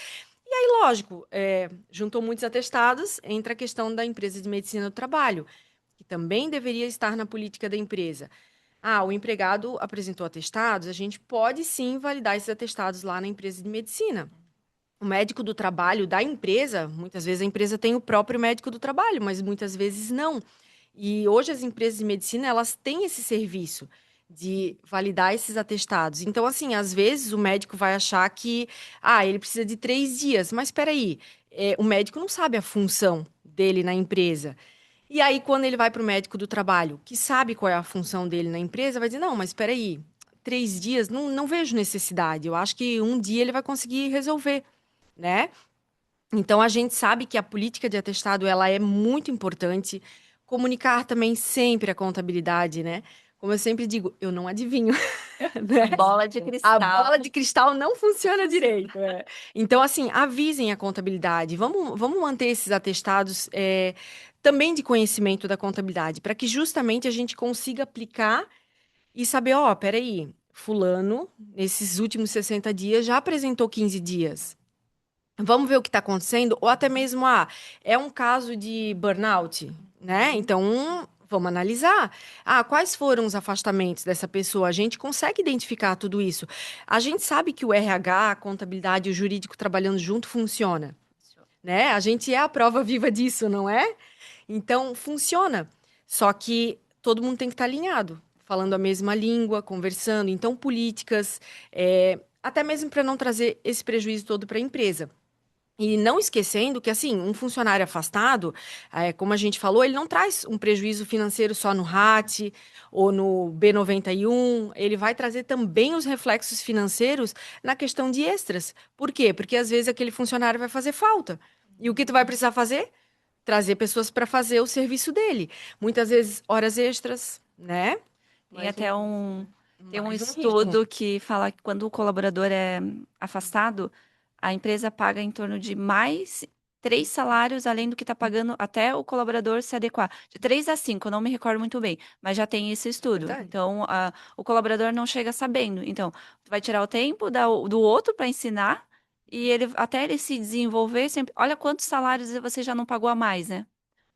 S4: E aí, lógico, juntou muitos atestados, entra a questão da empresa de medicina do trabalho, que também deveria estar na política da empresa. O empregado apresentou atestados, a gente pode sim validar esses atestados lá na empresa de medicina. O médico do trabalho da empresa, muitas vezes a empresa tem o próprio médico do trabalho, mas muitas vezes não. E hoje as empresas de medicina, elas têm esse serviço de validar esses atestados. Então, assim, às vezes o médico vai achar que, ele precisa de 3 dias, mas espera aí, o médico não sabe a função dele na empresa. E aí, quando ele vai para o médico do trabalho, que sabe qual é a função dele na empresa, vai dizer, não, mas espera aí, 3 dias, não vejo necessidade. Eu acho que um dia ele vai conseguir resolver, né? Então a gente sabe que a política de atestado ela é muito importante. Comunicar também sempre a contabilidade, né? Como eu sempre digo, eu não adivinho, né?
S3: Bola de
S4: A
S3: cristal.
S4: bola de cristal não funciona direito. Então, assim, avisem a contabilidade. Vamos manter esses atestados também de conhecimento da contabilidade, para que justamente a gente consiga aplicar e saber, peraí, fulano, nesses últimos 60 dias, já apresentou 15 dias. Vamos ver o que está acontecendo, ou até mesmo, é um caso de burnout, né? Então, vamos analisar. Quais foram os afastamentos dessa pessoa? A gente consegue identificar tudo isso. A gente sabe que o RH, a contabilidade e o jurídico trabalhando junto funciona, né? A gente é a prova viva disso, não é? Então, funciona. Só que todo mundo tem que estar alinhado, falando a mesma língua, conversando. Então, políticas, até mesmo para não trazer esse prejuízo todo para a empresa. E não esquecendo que, assim, um funcionário afastado, como a gente falou, ele não traz um prejuízo financeiro só no RAT ou no B91, ele vai trazer também os reflexos financeiros na questão de extras. Por quê? Porque às vezes aquele funcionário vai fazer falta. E o que tu vai precisar fazer? Trazer pessoas para fazer o serviço dele. Muitas vezes horas extras, né?
S3: Tem até tem um
S4: Mais
S3: estudo que fala que quando o colaborador é afastado, a empresa paga em torno de mais 3 salários além do que está pagando até o colaborador se adequar. De 3 a 5, eu não me recordo muito bem, mas já tem esse estudo.
S4: Verdade.
S3: Então, o colaborador não chega sabendo. Então, tu vai tirar o tempo do outro para ensinar e até ele se desenvolver, sempre, olha quantos salários você já não pagou a mais, né?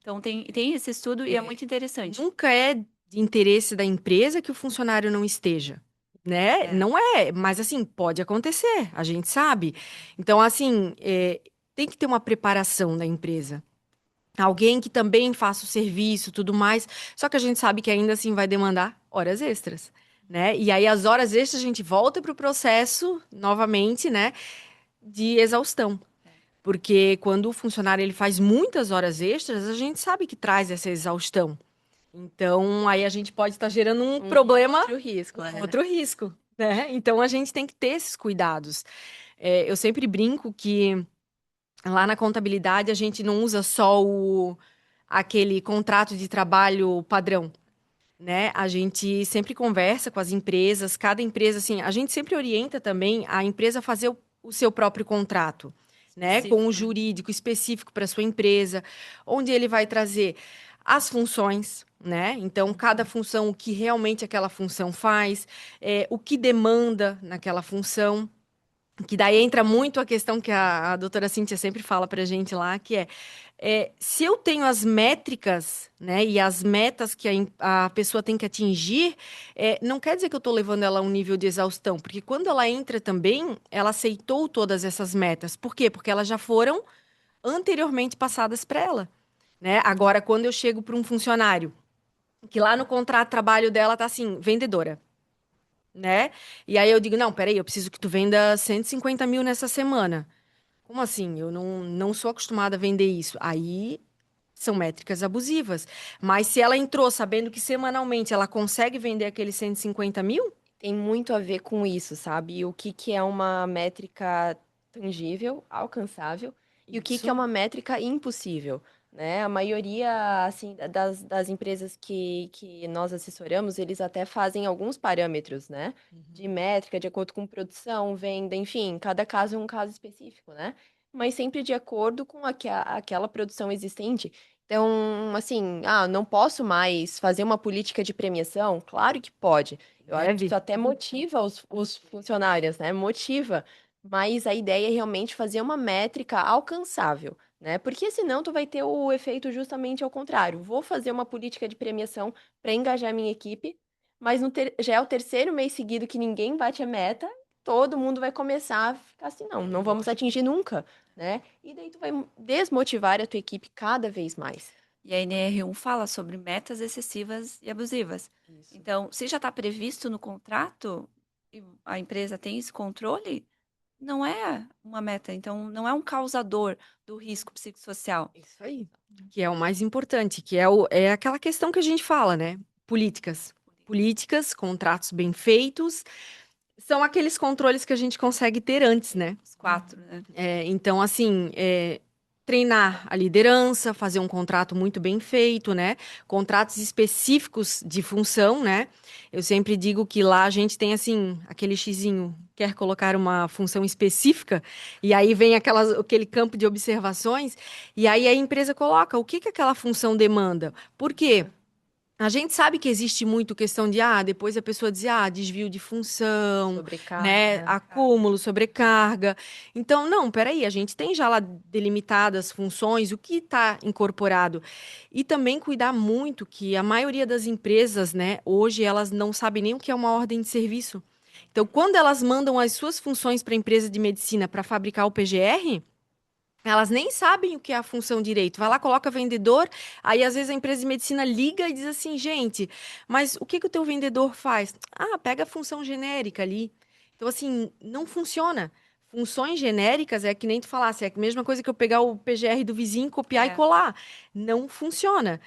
S3: Então, tem esse estudo e é muito interessante.
S4: Nunca é de interesse da empresa que o funcionário não esteja, né?
S3: É.
S4: Não é, mas assim, pode acontecer, a gente sabe. Então, assim, tem que ter uma preparação da empresa. Alguém que também faça o serviço, tudo mais. Só que a gente sabe que ainda assim vai demandar horas extras, né? E aí as horas extras a gente volta para o processo novamente, né? De exaustão. Porque quando o funcionário ele faz muitas horas extras, a gente sabe que traz essa exaustão. Então, aí a gente pode estar gerando um problema,
S2: Outro risco,
S4: um outro risco, né? Então, a gente tem que ter esses cuidados. Eu sempre brinco que lá na contabilidade a gente não usa só aquele contrato de trabalho padrão. né? A gente sempre conversa com as empresas, cada empresa, assim, a gente sempre orienta também a empresa a fazer o seu próprio contrato, né? Com o
S3: Específico.
S4: jurídico específico para sua empresa, onde ele vai trazer as funções, né? Então, cada função, o que realmente aquela função faz, o que demanda naquela função. Que daí entra muito a questão que a doutora Cíntia sempre fala para a gente lá, que se eu tenho as métricas, né, e as metas que a pessoa tem que atingir, não quer dizer que eu estou levando ela a um nível de exaustão, porque quando ela entra também, ela aceitou todas essas metas. Por quê? Porque elas já foram anteriormente passadas para ela, né? Agora, quando eu chego para um funcionário, que lá no contrato de trabalho dela tá assim, vendedora, né? E aí eu digo, não, peraí, eu preciso que tu venda 150 mil nessa semana. Como assim? Eu não sou acostumada a vender isso. Aí são métricas abusivas. Mas se ela entrou sabendo que semanalmente ela consegue vender aqueles 150 mil,
S2: Tem muito a ver com isso, sabe? E o que que é uma métrica tangível, alcançável, e o que é
S4: isso.
S2: uma métrica impossível, né? A maioria, assim, das empresas que nós assessoramos, eles até fazem alguns parâmetros, né? De métrica, de acordo com produção, venda, enfim, cada caso é um caso específico, né? Mas sempre de acordo com aquela produção existente. Então, assim, não posso mais fazer uma política de premiação? Claro que pode. Eu acho que isso
S4: Deve.
S2: até motiva os funcionários, né? Motiva. Mas a ideia é realmente fazer uma métrica alcançável, né? Porque senão tu vai ter o efeito justamente ao contrário. Vou fazer uma política de premiação para engajar minha equipe, mas já é o terceiro mês seguido que ninguém bate a meta, todo mundo vai começar a ficar assim, não vamos atingir nunca, né? E daí tu vai desmotivar a tua equipe cada vez mais.
S3: E a NR1 fala sobre metas excessivas e abusivas.
S2: Isso.
S3: Então, se já está previsto no contrato e a empresa tem esse controle, não é uma meta, então não é um causador do risco psicossocial.
S4: Isso aí. Que é o mais importante, que é aquela questão que a gente fala, né? Políticas. Políticas, contratos bem feitos, são aqueles controles que a gente consegue ter antes, né?
S3: Os quatro, né?
S4: Então, assim, treinar a liderança, fazer um contrato muito bem feito, né? Contratos específicos de função, né? Eu sempre digo que lá a gente tem, assim, aquele xizinho, quer colocar uma função específica, e aí vem aquele campo de observações, e aí a empresa coloca o que que aquela função demanda. Por quê? A gente sabe que existe muito questão de, depois a pessoa diz, desvio de função, né,
S2: Sobrecarga.
S4: acúmulo, sobrecarga. Então, não, peraí, a gente tem já lá delimitadas funções, o que está incorporado. E também cuidar muito que a maioria das empresas, né, hoje elas não sabem nem o que é uma ordem de serviço. Então, quando elas mandam as suas funções para a empresa de medicina para fabricar o PGR, elas nem sabem o que é a função direito. Vai lá, coloca vendedor, aí às vezes a empresa de medicina liga e diz assim, gente, mas o que que o teu vendedor faz? Pega a função genérica ali. Então, assim, não funciona. Funções genéricas é que nem tu falasse, é a mesma coisa que eu pegar o PGR do vizinho, copiar e
S3: É.
S4: colar. Não funciona.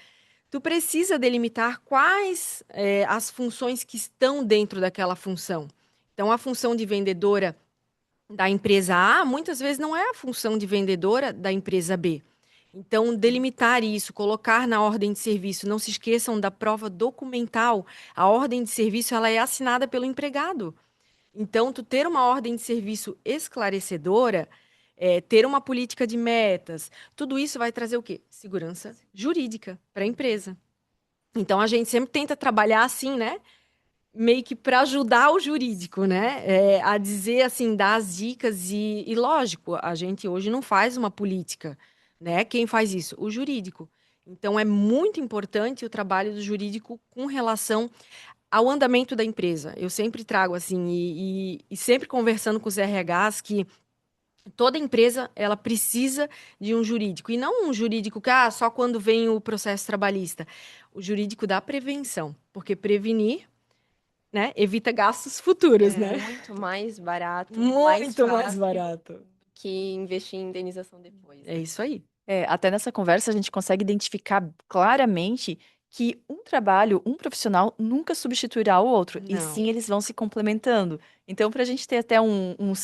S4: Tu precisa delimitar quais as funções que estão dentro daquela função. Então, a função de vendedora da empresa A, muitas vezes não é a função de vendedora da empresa B. Então, delimitar isso, colocar na ordem de serviço. Não se esqueçam da prova documental. A ordem de serviço ela é assinada pelo empregado. Então, tu ter uma ordem de serviço esclarecedora, ter uma política de metas, tudo isso vai trazer o quê? Segurança jurídica para a empresa. Então, a gente sempre tenta trabalhar assim, né? Meio que para ajudar o jurídico, né? A dizer assim, dar as dicas e lógico, a gente hoje não faz uma política, né? Quem faz isso? O jurídico. Então é muito importante o trabalho do jurídico com relação ao andamento da empresa. Eu sempre trago assim e sempre conversando com os RHs que toda empresa ela precisa de um jurídico e não um jurídico que só quando vem o processo trabalhista, o jurídico da prevenção, porque prevenir, né, evita gastos futuros,
S2: É
S4: né?
S2: muito mais barato, mais
S4: Muito mais
S2: fácil
S4: barato.
S2: que investir em indenização depois,
S4: É
S2: né?
S4: isso aí.
S1: Até nessa conversa a gente consegue identificar claramente que um trabalho, um profissional nunca substituirá o outro, e
S4: Não.
S1: sim eles vão se complementando. Então, para a gente ter até um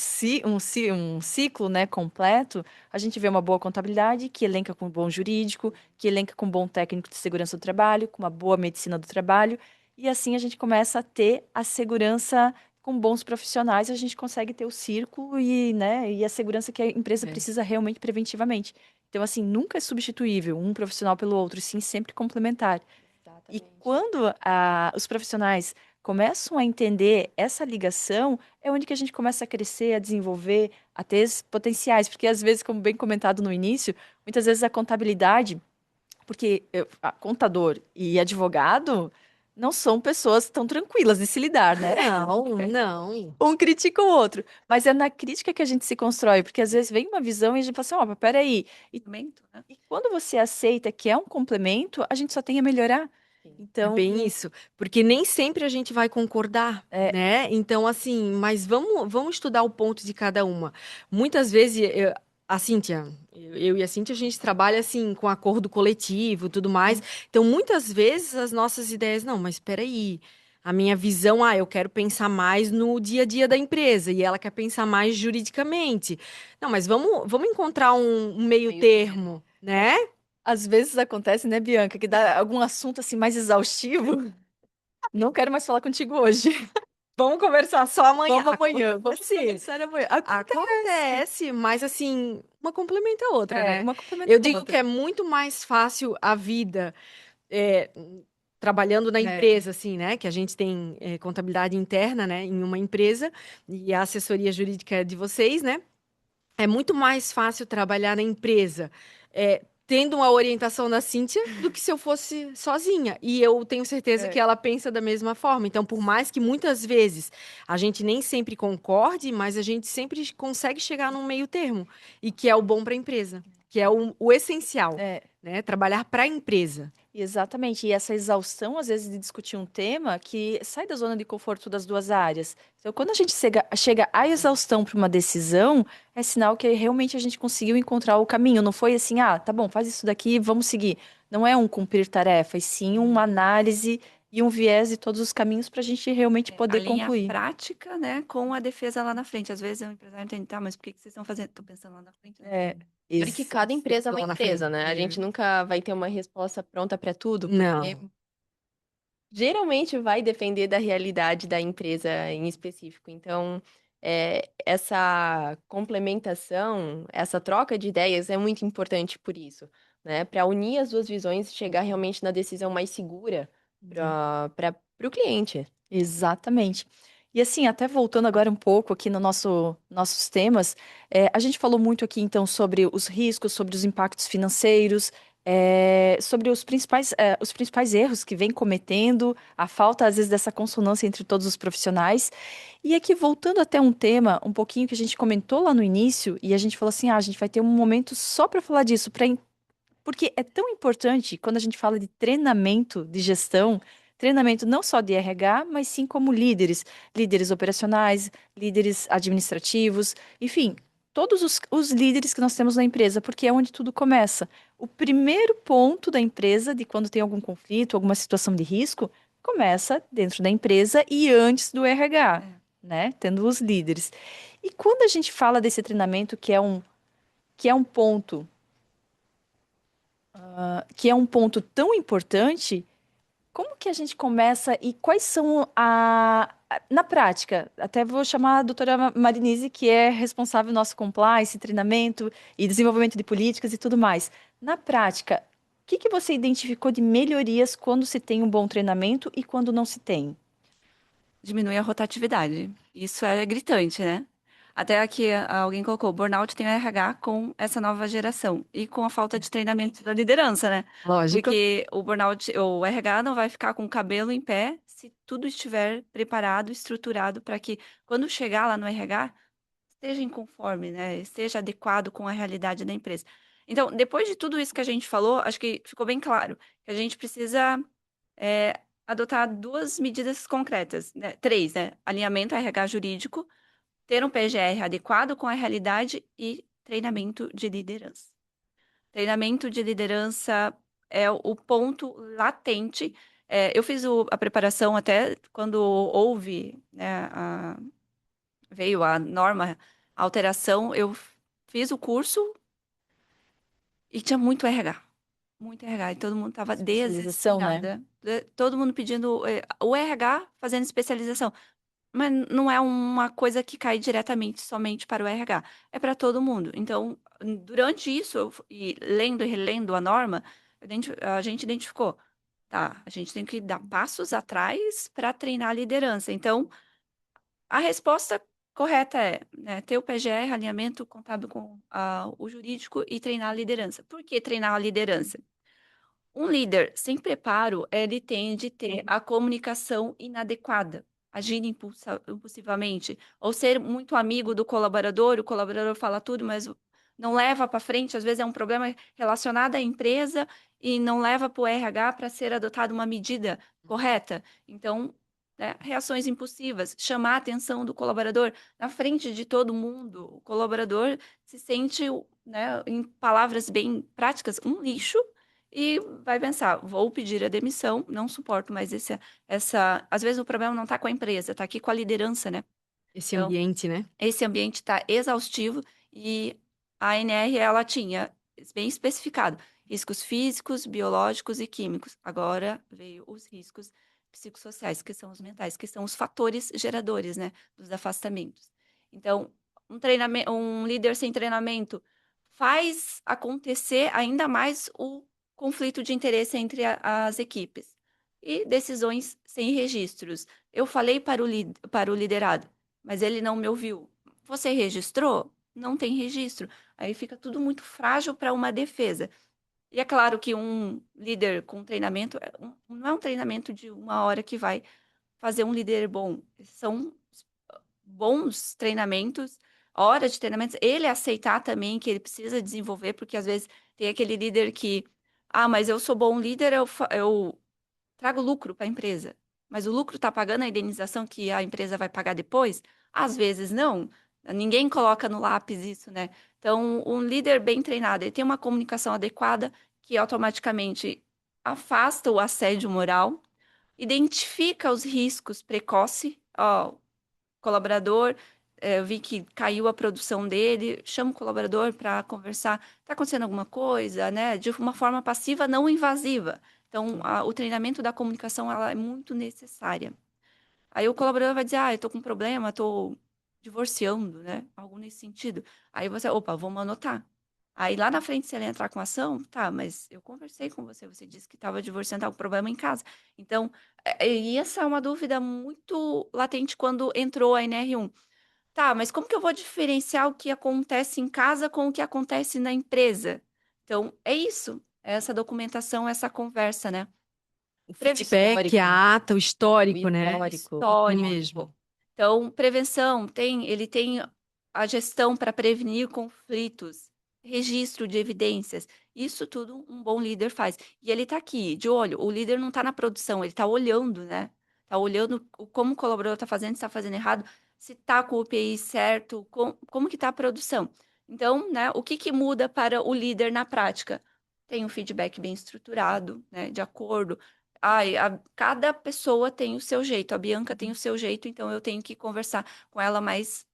S1: ciclo, né, completo, a gente vê uma boa contabilidade que elenca com um bom jurídico, que elenca com um bom técnico de segurança do trabalho, com uma boa medicina do trabalho, e assim a gente começa a ter a segurança com bons profissionais, a gente consegue ter o círculo e, né, e a segurança que a empresa
S4: É.
S1: precisa realmente preventivamente. Então, assim, nunca é substituível um profissional pelo outro, sim, sempre complementar. E
S2: Exatamente.
S1: quando os profissionais começam a entender essa ligação, é onde que a gente começa a crescer, a desenvolver, a ter esses potenciais. Porque, às vezes, como bem comentado no início, muitas vezes a contabilidade, porque contador e advogado não são pessoas tão tranquilas de se lidar, né?
S4: Não, não.
S1: Um critica o outro. Mas é na crítica que a gente se constrói, porque às vezes vem uma visão e a gente fala assim, ó, mas peraí.
S3: Momento, né?
S1: E quando você aceita que é um complemento, a gente só tem a melhorar.
S2: Sim.
S1: Então,
S4: Bem isso, porque nem sempre a gente vai concordar,
S1: É.
S4: né? Então, assim, mas vamos estudar o ponto de cada uma. Muitas vezes, a Cíntia, eu e a Cíntia, a gente trabalha assim com acordo coletivo, tudo mais. Então, muitas vezes as nossas ideias, não, mas espera aí. A minha visão, eu quero pensar mais no dia a dia da empresa e ela quer pensar mais juridicamente. Não, mas vamos encontrar um meio
S2: Meio
S4: termo, né?
S1: às vezes acontece, né, Bianca, que dá algum assunto assim mais exaustivo. Não quero mais falar contigo hoje.
S4: Vamos conversar só amanhã.
S1: Vamos amanhã, vamos
S4: Acontece.
S1: conversar amanhã. Acontece.
S4: Acontece, mas assim, uma complementa a outra,
S1: É,
S4: né?
S1: uma complementa
S4: Eu
S1: a
S4: digo que
S1: outra.
S4: é muito mais fácil a vida é, trabalhando na
S1: É.
S4: empresa, assim, né? Que a gente tem contabilidade interna, né? Em uma empresa e a assessoria jurídica é de vocês, né? É muito mais fácil trabalhar na empresa, tendo uma orientação da Cíntia do que se eu fosse sozinha. E eu tenho certeza que
S1: É.
S4: ela pensa da mesma forma. Então, por mais que muitas vezes a gente nem sempre concorde, mas a gente sempre consegue chegar num meio termo, e que é o bom para a empresa, que é o essencial,
S1: É.
S4: né? Trabalhar para a empresa.
S1: Exatamente, e essa exaustão, às vezes, de discutir um tema que sai da zona de conforto das duas áreas. Então, quando a gente chega à exaustão para uma decisão, é sinal que realmente a gente conseguiu encontrar o caminho. Não foi assim, tá bom, faz isso daqui, vamos seguir. Não é um cumprir tarefas, sim uma análise e um viés de todos os caminhos para a gente realmente
S3: A
S1: poder
S3: linha
S1: concluir.
S3: prática, né, com a defesa lá na frente. Às vezes o empresário entende, tá, mas por que que vocês estão fazendo? Tô pensando lá na frente.
S1: É,
S2: Porque cada empresa é uma
S4: Lá na
S2: empresa,
S4: frente.
S2: né? A gente nunca vai ter uma resposta pronta para tudo, porque
S4: Não.
S2: geralmente vai depender da realidade da empresa em específico. Então, essa complementação, essa troca de ideias é muito importante por isso, né? Para unir as duas visões e chegar realmente na decisão mais segura para o cliente.
S1: Exatamente. E assim, até voltando agora um pouco aqui no nossos temas, a gente falou muito aqui então sobre os riscos, sobre os impactos financeiros, sobre os principais erros que vem cometendo, a falta às vezes dessa consonância entre todos os profissionais. E aqui voltando até um tema um pouquinho que a gente comentou lá no início, e a gente falou assim, a gente vai ter um momento só para falar disso, porque é tão importante quando a gente fala de treinamento de gestão, treinamento não só de RH, mas sim como líderes, líderes operacionais, líderes administrativos, enfim, todos os líderes que nós temos na empresa, porque é onde tudo começa. O primeiro ponto da empresa, de quando tem algum conflito, alguma situação de risco, começa dentro da empresa e antes do RH, né? Tendo os líderes. E quando a gente fala desse treinamento, que é um ponto que é um ponto tão importante, como que a gente começa e quais são na prática, até vou chamar a doutora Marinise, que é responsável do nosso compliance, treinamento e desenvolvimento de políticas e tudo mais. Na prática, o que que você identificou de melhorias quando se tem um bom treinamento e quando não se tem?
S3: Diminui a rotatividade. Isso é gritante, né? Até aqui alguém colocou, burnout tem o RH com essa nova geração e com a falta de treinamento da liderança, né?
S4: Lógico.
S3: Porque o burnout, o RH não vai ficar com o cabelo em pé se tudo estiver preparado, estruturado para que quando chegar lá no RH esteja em conforme, né? Esteja adequado com a realidade da empresa. Então, depois de tudo isso que a gente falou, acho que ficou bem claro que a gente precisa é, adotar duas medidas concretas, né? Três, né? Alinhamento RH jurídico, ter um PGR adequado com a realidade e treinamento de liderança. Treinamento de liderança é o ponto latente. Eu fiz a preparação até quando houve, né, veio a norma, a alteração, eu fiz o curso e tinha muito RH. Muito RH, e todo mundo estava
S1: Especialização, né?
S3: desesperada. Todo mundo pedindo o RH fazendo especialização. Mas não é uma coisa que cai diretamente somente para o RH, é para todo mundo. Então, durante isso, e lendo e relendo a norma, a gente identificou, tá, a gente tem que dar passos atrás para treinar a liderança. Então, a resposta correta é, né, ter o PGR, alinhamento contábil com o jurídico e treinar a liderança. Por que treinar a liderança? Um líder sem preparo, ele tende a ter a comunicação inadequada, agir impulsivamente, ou ser muito amigo do colaborador, o colaborador fala tudo, mas não leva para frente, às vezes é um problema relacionado à empresa e não leva para o RH para ser adotada uma medida correta. Então, né, reações impulsivas, chamar a atenção do colaborador na frente de todo mundo, o colaborador se sente, né, em palavras bem práticas, um lixo, e vai pensar, vou pedir a demissão, não suporto mais essa. Às vezes o problema não está com a empresa, está aqui com a liderança, né?
S4: Esse
S3: Então,
S4: ambiente, né?
S3: esse ambiente está exaustivo e a ANR, ela tinha bem especificado riscos físicos, biológicos e químicos. Agora veio os riscos psicossociais, que são os mentais, que são os fatores geradores, né, dos afastamentos. Então, um líder sem treinamento faz acontecer ainda mais o conflito de interesse entre as equipes e decisões sem registros. Eu falei para o liderado, mas ele não me ouviu. Você registrou? Não tem registro. Aí fica tudo muito frágil para uma defesa. E é claro que um líder com treinamento não é um treinamento de uma hora que vai fazer um líder bom. São bons treinamentos, horas de treinamentos. Ele aceitar também que ele precisa desenvolver, porque às vezes tem aquele líder que, mas eu sou bom líder, eu trago lucro para a empresa. Mas o lucro está pagando a indenização que a empresa vai pagar depois? Às vezes não. Ninguém coloca no lápis isso, né? Então, um líder bem treinado, ele tem uma comunicação adequada que automaticamente afasta o assédio moral, identifica os riscos precoce, ó, colaborador, eu vi que caiu a produção dele, chama o colaborador para conversar, está acontecendo alguma coisa, né? De uma forma passiva, não invasiva. Então, o treinamento da comunicação ela é muito necessária. Aí o colaborador vai dizer, eu estou com um problema, estou divorciando, né? Algo nesse sentido. Aí você, opa, vamos anotar. Aí lá na frente, se ele entrar com ação, tá, mas eu conversei com você, você disse que estava divorciando, estava com problema em casa. Então, e essa é uma dúvida muito latente quando entrou a NR1. Tá, mas como que eu vou diferenciar o que acontece em casa com o que acontece na empresa? Então, é isso, é essa documentação, essa conversa, né?
S4: O
S3: Prevenção.
S4: feedback, a ata, o histórico,
S2: O
S4: né?
S2: histórico.
S4: É
S3: Histórico.
S4: mesmo.
S3: Então, prevenção, ele tem a gestão para prevenir conflitos, registro de evidências. Isso tudo um bom líder faz. E ele está aqui, de olho. O líder não está na produção, ele está olhando, né? Está olhando como o colaborador está fazendo, se está fazendo errado, se está com o UPI certo, como que está a produção. Então, né, o que muda para o líder na prática? Tem um feedback bem estruturado, né, de acordo. Cada pessoa tem o seu jeito. A Bianca tem o seu jeito, então eu tenho que conversar com ela mais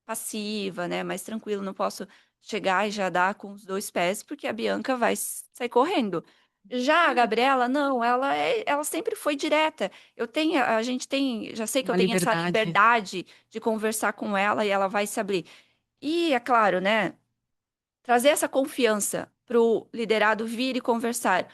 S3: passiva, né? Mais tranquilo. Não posso chegar e já dar com os dois pés, porque a Bianca vai sair correndo. Já a Gabriela, não, ela sempre foi direta. A gente tem, já sei que eu
S4: Uma
S3: tenho essa
S4: liberdade.
S3: liberdade de conversar com ela e ela vai se abrir. E é claro, né? Trazer essa confiança para o liderado vir e conversar.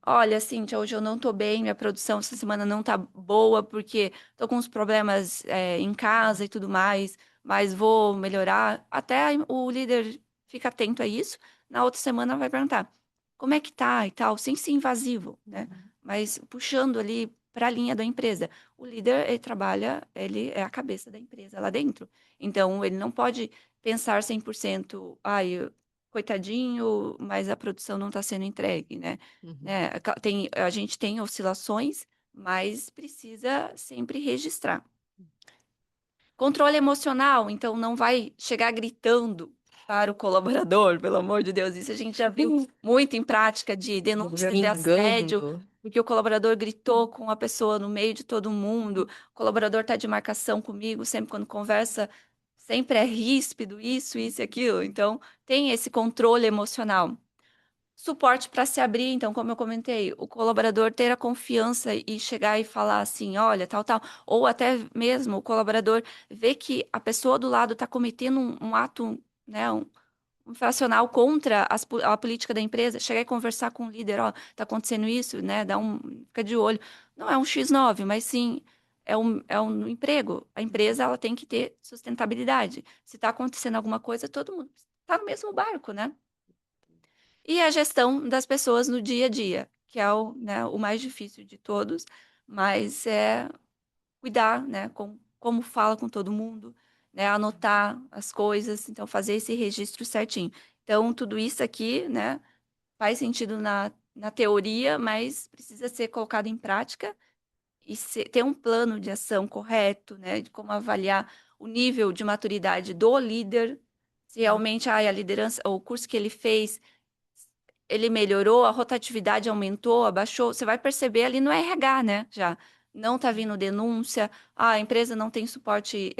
S3: Olha, Cíntia, hoje eu não estou bem, minha produção essa semana não está boa, porque estou com uns problemas em casa e tudo mais, mas vou melhorar. Até o líder fica atento a isso. Na outra semana vai perguntar como é que tá e tal, sem ser invasivo, né? Mas puxando ali para a linha da empresa. O líder, ele trabalha, ele é a cabeça da empresa lá dentro. Então, ele não pode pensar 100%, coitadinho, mas a produção não está sendo entregue, né?
S4: Uhum.
S3: A gente tem oscilações, mas precisa sempre registrar. Controle emocional, então não vai chegar gritando para o colaborador, pelo amor de Deus. Isso a gente já viu muito em prática de denúncias de assédio,
S2: Xingando.
S3: porque o colaborador gritou com a pessoa no meio de todo mundo, o colaborador está de marcação comigo, sempre quando conversa, sempre é ríspido, isso e aquilo. Então, tem esse controle emocional. Suporte para se abrir, então, como eu comentei, o colaborador ter a confiança e chegar e falar assim, olha, tal, tal, ou até mesmo o colaborador ver que a pessoa do lado está cometendo um ato, né, um infracional contra a política da empresa, chegar e conversar com o líder, ó, tá acontecendo isso, né, fica de olho. Não é um X9, mas sim é um emprego. A empresa, ela tem que ter sustentabilidade. Se está acontecendo alguma coisa, todo mundo está no mesmo barco, né? E a gestão das pessoas no dia a dia, que é o mais difícil de todos, mas é cuidar, né, com como fala com todo mundo, né, anotar as coisas, então fazer esse registro certinho. Então, tudo isso aqui, né, faz sentido na teoria, mas precisa ser colocado em prática e ter um plano de ação correto, né, de como avaliar o nível de maturidade do líder, se realmente a liderança, o curso que ele fez ele melhorou, a rotatividade aumentou, abaixou, você vai perceber ali no RH, né? Já não está vindo denúncia, a empresa não tem suporte,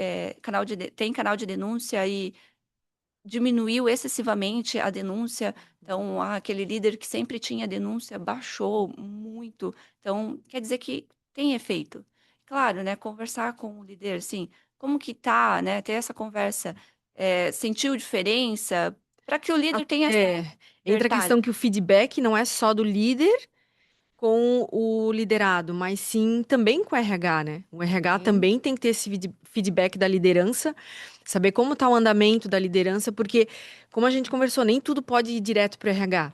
S3: tem canal de denúncia e diminuiu excessivamente a denúncia. Então, aquele líder que sempre tinha denúncia baixou muito. Então, quer dizer que tem efeito. Claro, né? Conversar com o líder, assim, como que tá, né? Ter essa conversa, sentiu diferença, para que o líder tenha
S4: É, entra a
S3: verdade.
S4: questão que o feedback não é só do líder com o liderado, mas sim também com o RH, né? O RH
S2: Sim.
S4: também tem que ter esse feedback da liderança, saber como está o andamento da liderança, porque, como a gente conversou, nem tudo pode ir direto para o RH.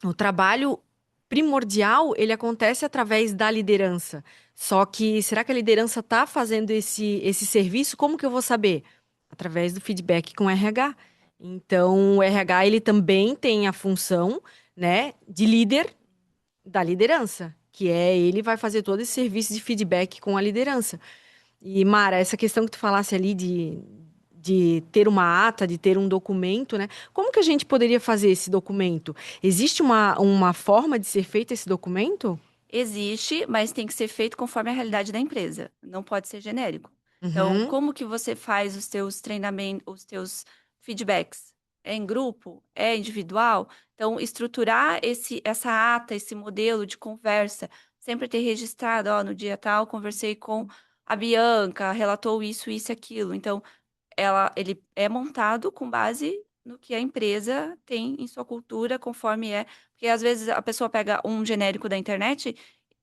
S4: O trabalho primordial, ele acontece através da liderança. Só que, será que a liderança está fazendo esse serviço? Como que eu vou saber? Através do feedback com o RH. Então, o RH, ele também tem a função, né, de líder da liderança, que é ele vai fazer todo esse serviço de feedback com a liderança. E, Mara, essa questão que tu falasse ali de ter uma ata, de ter um documento, né? Como que a gente poderia fazer esse documento? Existe uma forma de ser feito esse documento?
S3: Existe, mas tem que ser feito conforme a realidade da empresa. Não pode ser genérico. Então,
S4: Uhum.
S3: como que você faz os teus treinamentos, os teus feedbacks? É em grupo? É individual? Então, estruturar essa ata, esse modelo de conversa, sempre ter registrado, ó, no dia tal, conversei com a Bianca, relatou isso e aquilo. Então, ele é montado com base no que a empresa tem em sua cultura, conforme é. Porque às vezes a pessoa pega um genérico da internet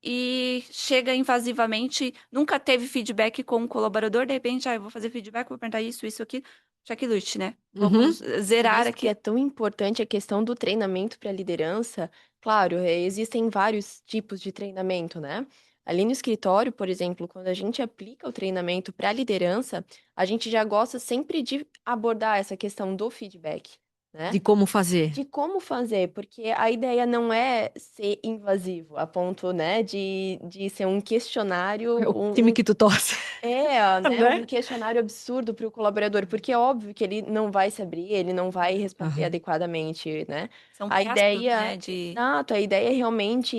S3: e chega invasivamente, nunca teve feedback com o colaborador, de repente, eu vou fazer feedback, vou perguntar isso aqui, checklist, né?
S4: Uhum.
S3: Vamos
S2: Por
S3: zerar
S2: isso que é
S3: aqui.
S2: tão importante a questão do treinamento para liderança. Claro, existem vários tipos de treinamento, né? Ali no escritório, por exemplo, quando a gente aplica o treinamento para liderança, a gente já gosta sempre de abordar essa questão do feedback, né?
S4: De como fazer.
S2: De como fazer, porque a ideia não é ser invasivo, a ponto, né, de ser um questionário,
S4: É o time que tu torce,
S2: né,
S4: né?
S2: um questionário absurdo para o colaborador, porque é óbvio que ele não vai se abrir, ele não vai responder
S4: Aham.
S2: adequadamente, né?
S3: São
S2: A
S3: passos,
S2: ideia,
S3: né, de
S2: exato, a ideia é realmente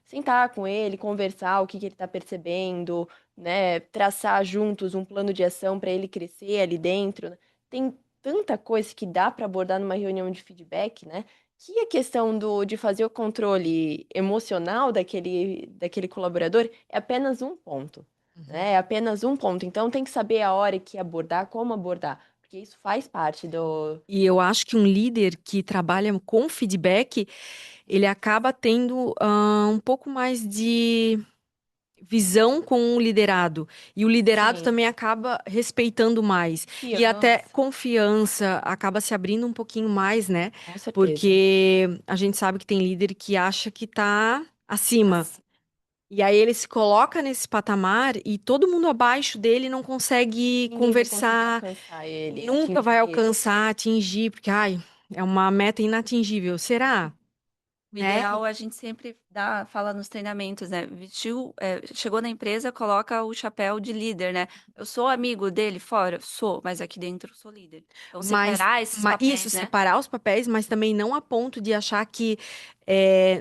S2: sentar com ele, conversar o que que ele está percebendo, né? Traçar juntos um plano de ação para ele crescer ali dentro, né? Tem tanta coisa que dá para abordar numa reunião de feedback, né? Que a questão de fazer o controle emocional daquele colaborador é apenas um ponto, né? É apenas um ponto. Então tem que saber a hora que abordar, como abordar, porque isso faz parte do.
S4: E eu acho que um líder que trabalha com feedback, ele acaba tendo um pouco mais de visão com o liderado. E o liderado
S2: Sim,
S4: também acaba respeitando mais. E até
S2: confiança,
S4: confiança acaba se abrindo um pouquinho mais, né?
S2: com certeza.
S4: Porque a gente sabe que tem líder que acha que tá acima.
S2: Assim,
S4: E aí ele se coloca nesse patamar e todo mundo abaixo dele não consegue
S2: ninguém vai conseguir
S4: conversar,
S2: alcançar ele,
S4: nunca vai
S2: atingir ele.
S4: alcançar, atingir, porque ai, é uma meta inatingível. Será?
S3: O
S4: né?
S3: ideal a gente sempre fala nos treinamentos, né? Vestiu, chegou na empresa, coloca o chapéu de líder, né? Eu sou amigo dele fora? Sou, mas aqui dentro eu sou líder. Então,
S4: Mas,
S3: separar esses
S4: isso,
S3: papéis, né?
S4: separar os papéis, mas também não a ponto de achar que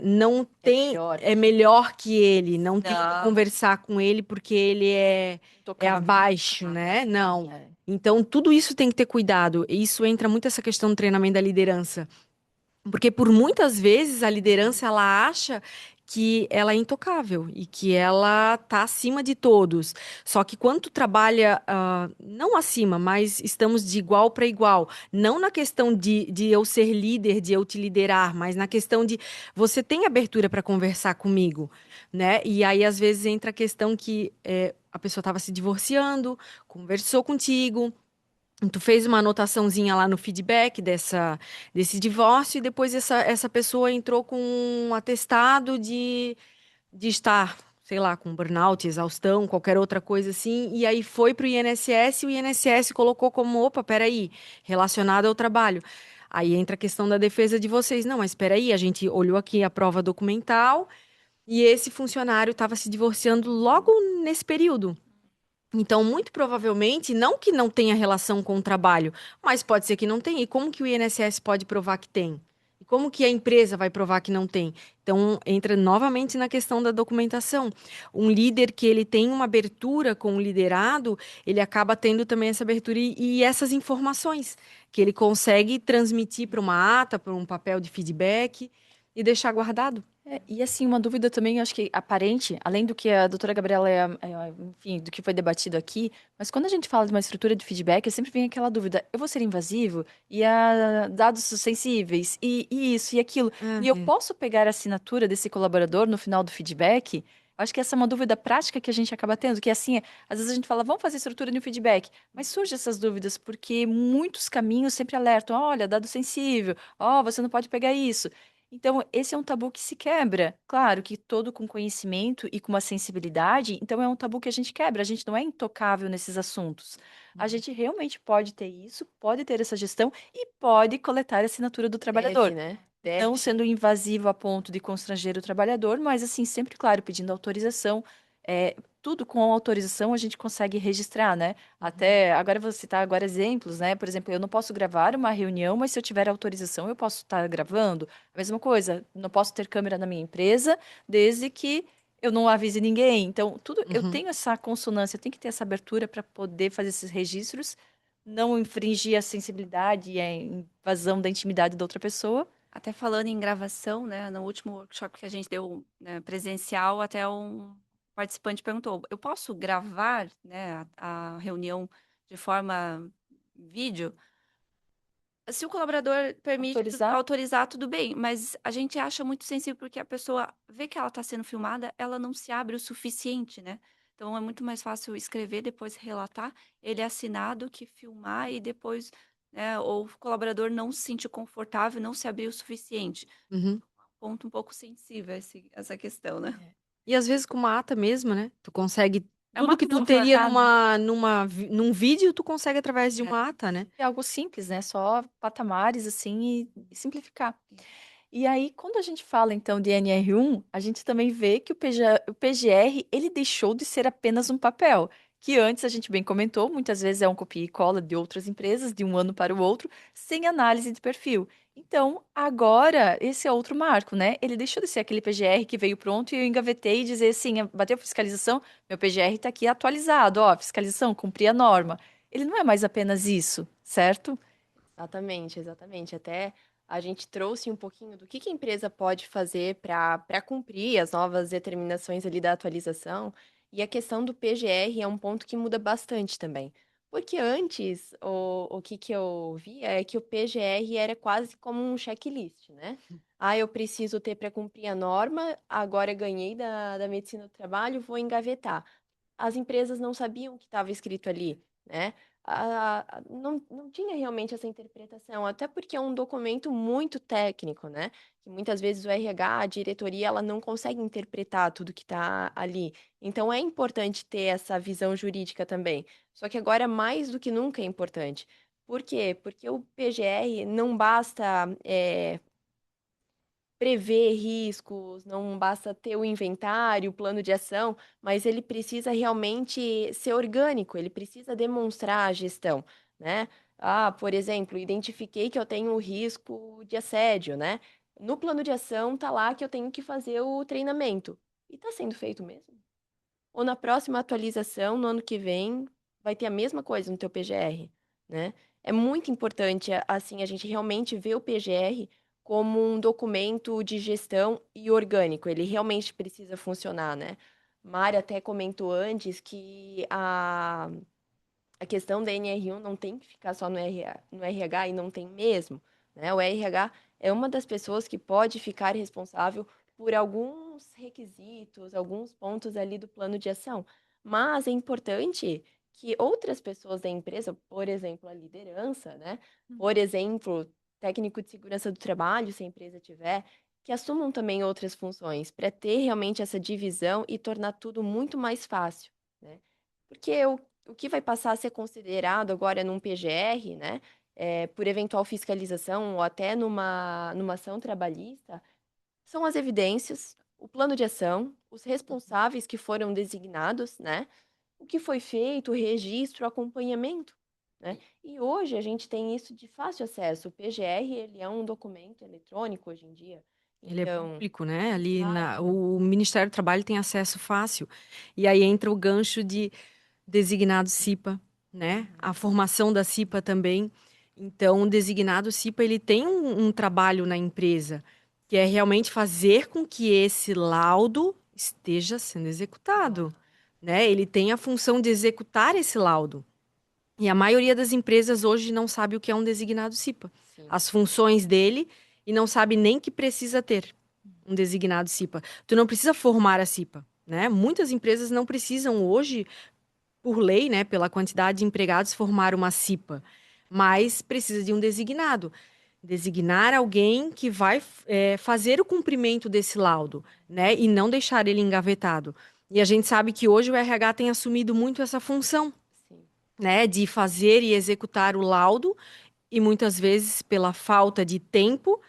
S4: não
S2: É
S4: tem,
S2: melhor.
S4: é melhor que ele, não tem que
S3: Não,
S4: conversar com ele porque ele é
S1: Intocável.
S4: abaixo, né? Não.
S1: É.
S4: Então, tudo isso tem que ter cuidado. E isso entra muito essa questão do treinamento da liderança. Porque por muitas vezes a liderança ela acha que ela é intocável e que ela tá acima de todos. Só que quando tu trabalha, não acima, mas estamos de igual para igual, não na questão de eu ser líder, de eu te liderar, mas na questão de você tem abertura para conversar comigo, né? E aí às vezes entra a questão que a pessoa estava se divorciando, conversou contigo. Tu fez uma anotaçãozinha lá no feedback desse divórcio e depois essa pessoa entrou com um atestado de estar, sei lá, com burnout, exaustão, qualquer outra coisa assim, e aí foi para o INSS e o INSS colocou como, opa, peraí, relacionado ao trabalho. Aí entra a questão da defesa de vocês. Não, mas peraí, a gente olhou aqui a prova documental e esse funcionário estava se divorciando logo nesse período. Então, muito provavelmente, não que não tenha relação com o trabalho, mas pode ser que não tenha. E como que o INSS pode provar que tem? E como que a empresa vai provar que não tem? Então, entra novamente na questão da documentação. Um líder que ele tem uma abertura com o liderado, ele acaba tendo também essa abertura e essas informações que ele consegue transmitir para uma ata, para um papel de feedback e deixar guardado.
S1: E assim, uma dúvida também, acho que aparente, além do que a doutora Gabriela, enfim, do que foi debatido aqui, mas quando a gente fala de uma estrutura de feedback, sempre vem aquela dúvida, eu vou ser invasivo? E dados sensíveis? E isso, e aquilo?
S4: Ah,
S1: E eu
S4: é.
S1: posso pegar a assinatura desse colaborador no final do feedback? Acho que essa é uma dúvida prática que a gente acaba tendo, que assim, às vezes a gente fala, vamos fazer estrutura no feedback, mas surgem essas dúvidas, porque muitos caminhos sempre alertam, olha, dado sensível, ó, você não pode pegar isso. Então, esse é um tabu que se quebra. Claro que todo com conhecimento e com uma sensibilidade, então é um tabu que a gente quebra. A gente não é intocável nesses assuntos. A gente realmente pode ter isso, pode ter essa gestão e pode coletar a assinatura do
S2: Deve,
S1: trabalhador.
S2: né?
S1: Não
S2: Deve.
S1: sendo invasivo a ponto de constranger o trabalhador, mas assim, sempre, claro, pedindo autorização. É, tudo com autorização a gente consegue registrar, né? Até agora eu vou citar agora exemplos, né? Por exemplo, eu não posso gravar uma reunião, mas se eu tiver autorização, eu posso estar gravando. A mesma coisa, não posso ter câmera na minha empresa, desde que eu não avise ninguém. Então, tudo eu
S4: Uhum.
S1: tenho essa consonância, eu tenho que ter essa abertura para poder fazer esses registros, não infringir a sensibilidade e a invasão da intimidade da outra pessoa.
S3: até falando em gravação, né? No último workshop que a gente deu, né, presencial, até um participante perguntou: eu posso gravar, né, a reunião de forma vídeo? Se o colaborador permite
S1: Autorizar?
S3: autorizar, tudo bem, mas a gente acha muito sensível porque a pessoa vê que ela está sendo filmada, ela não se abre o suficiente, né? Então é muito mais fácil escrever, depois relatar, ele é assinado que filmar e depois, né, ou o colaborador não se sentir confortável, não se abrir o suficiente.
S4: Uhum.
S3: Ponto um pouco sensível essa questão, né?
S4: E às vezes com uma ata mesmo, né? Tu consegue
S3: É
S4: tudo
S3: uma
S4: que tu
S3: dupla,
S4: teria num vídeo, tu consegue através de uma ata, né?
S1: É algo simples, né? Só patamares assim e simplificar. E aí, quando a gente fala então de NR1, a gente também vê que o PGR ele deixou de ser apenas um papel, que antes a gente bem comentou, muitas vezes é um copia e cola de outras empresas, de um ano para o outro, sem análise de perfil. Então, agora, esse é outro marco, né? Ele deixou de ser aquele PGR que veio pronto e eu engavetei e dizer assim, bateu fiscalização, meu PGR está aqui atualizado, ó, fiscalização, cumpri a norma. Ele não é mais apenas isso, certo?
S2: Exatamente, exatamente. Até a gente trouxe um pouquinho do que a empresa pode fazer para cumprir as novas determinações ali da atualização. E a questão do PGR é um ponto que muda bastante também. Porque antes, o que eu via é que o PGR era quase como um checklist, né? Ah, eu preciso ter para cumprir a norma, agora ganhei da medicina do trabalho, vou engavetar. As empresas não sabiam o que estava escrito ali, né? Não tinha realmente essa interpretação, até porque é um documento muito técnico, né? Que muitas vezes o RH, a diretoria, ela não consegue interpretar tudo que está ali. Então é importante ter essa visão jurídica também. Só que agora, mais do que nunca, é importante. Por quê? Porque o PGR não basta prever riscos, não basta ter o inventário, o plano de ação, mas ele precisa realmente ser orgânico, ele precisa demonstrar a gestão, né? Ah, por exemplo, identifiquei que eu tenho o risco de assédio, né? No plano de ação tá lá que eu tenho que fazer o treinamento. E tá sendo feito mesmo? Ou na próxima atualização, no ano que vem, vai ter a mesma coisa no teu PGR, né? É muito importante, assim, a gente realmente ver o PGR como um documento de gestão e orgânico. Ele realmente precisa funcionar, né? Mari até comentou antes que a questão da NR1 não tem que ficar só no RH e não tem mesmo, né? O RH é uma das pessoas que pode ficar responsável por alguns requisitos, alguns pontos ali do plano de ação, mas é importante que outras pessoas da empresa, por exemplo, a liderança, né? Por exemplo, técnico de segurança do trabalho, se a empresa tiver, que assumam também outras funções, para ter realmente essa divisão e tornar tudo muito mais fácil, né? Porque o que vai passar a ser considerado agora num PGR, né, por eventual fiscalização ou até numa ação trabalhista, são as evidências, o plano de ação, os responsáveis que foram designados, né, o que foi feito, o registro, o acompanhamento, né? E hoje a gente tem isso de fácil acesso. O PGR, ele é um documento eletrônico hoje em dia.
S4: Ele é
S2: Então,
S4: público, né? Ali
S2: exato.
S4: o Ministério do Trabalho tem acesso fácil. E aí entra o gancho de designado CIPA, né? A formação da CIPA também. Então, o designado CIPA, ele tem um trabalho na empresa, que é realmente fazer com que esse laudo esteja sendo executado, né? Ele tem a função de executar esse laudo. E a maioria das empresas hoje não sabe o que é um designado CIPA,
S2: Sim.
S4: as funções dele, e não sabe nem que precisa ter um designado CIPA. Tu não precisa formar a CIPA, né? Muitas empresas não precisam hoje, por lei, né, pela quantidade de empregados, formar uma CIPA, mas precisa de um designado. Designar alguém que vai fazer o cumprimento desse laudo, né, e não deixar ele engavetado. E a gente sabe que hoje o RH tem assumido muito essa função,
S2: Sim.
S4: né, de fazer e executar o laudo, e muitas vezes, pela falta de tempo,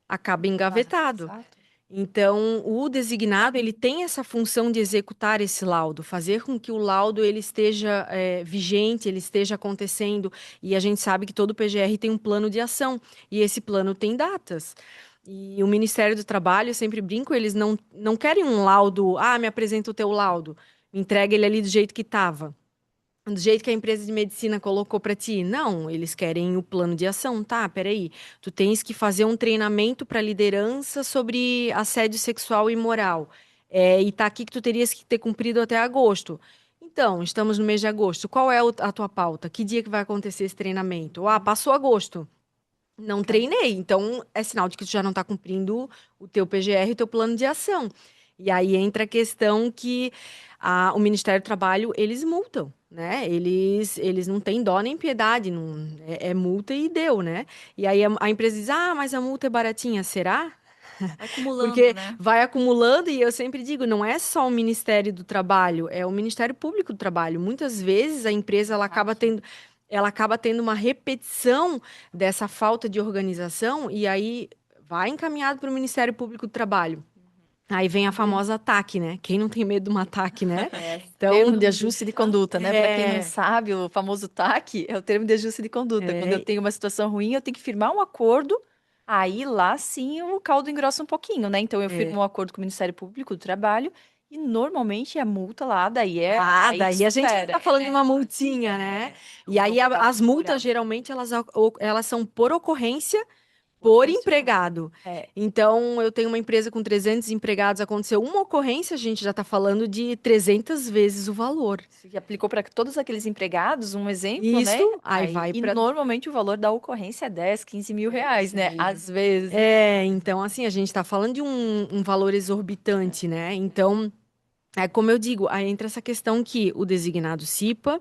S4: acaba engavetado.
S1: Exato.
S4: Então, o designado, ele tem essa função de executar esse laudo, fazer com que o laudo ele esteja vigente, ele esteja acontecendo. E a gente sabe que todo PGR tem um plano de ação, e esse plano tem datas. E o Ministério do Trabalho, eu sempre brinco, eles não querem um laudo, me apresenta o teu laudo, me entrega ele ali do jeito que estava, do jeito que a empresa de medicina colocou para ti. Não, eles querem o plano de ação. Tá, peraí. Tu tens que fazer um treinamento para liderança sobre assédio sexual e moral. E tá aqui que tu terias que ter cumprido até agosto. Então, estamos no mês de agosto. Qual é a tua pauta? Que dia que vai acontecer esse treinamento? Passou agosto. Não treinei. Então, é sinal de que tu já não está cumprindo o teu PGR, o teu plano de ação. E aí entra a questão que o Ministério do Trabalho, eles multam, né? Eles não têm dó nem piedade, não, é multa e deu, né? E aí a empresa diz, mas a multa é baratinha, será?
S3: Acumulando,
S4: Porque
S3: né?
S4: vai acumulando e eu sempre digo, não é só o Ministério do Trabalho, é o Ministério Público do Trabalho. Muitas vezes a empresa ela acaba tendo uma repetição dessa falta de organização e aí vai encaminhado para o Ministério Público do Trabalho. Aí vem a famosa TAC, né? Quem não tem medo de uma TAC, né?
S1: Termo de
S4: Então,
S1: ajuste de conduta, né? Para quem não
S4: é,
S1: sabe, o famoso TAC é o termo de ajuste de conduta. Quando eu
S4: é,
S1: tenho uma situação ruim, eu tenho que firmar um acordo. Aí lá sim o caldo engrossa um pouquinho, né? Então eu firmo um acordo com o Ministério Público do Trabalho e normalmente a multa lá daí aí
S4: daí a gente
S1: supera.
S4: tá falando de uma multinha, né? E
S1: O
S4: aí as
S1: faturamento.
S4: multas geralmente elas são por ocorrência por empregado.
S1: É,
S4: Então, eu tenho uma empresa com 300 empregados, aconteceu uma ocorrência, a gente já está falando de 300 vezes o valor.
S1: se aplicou para todos aqueles empregados, um exemplo, né?
S4: Isso, aí vai
S1: E
S4: para.
S1: normalmente o valor da ocorrência é 10, 15 mil reais, né? Às vezes.
S4: Então, assim, a gente está falando de um valor exorbitante, né? Então, como eu digo, aí entra essa questão que o designado CIPA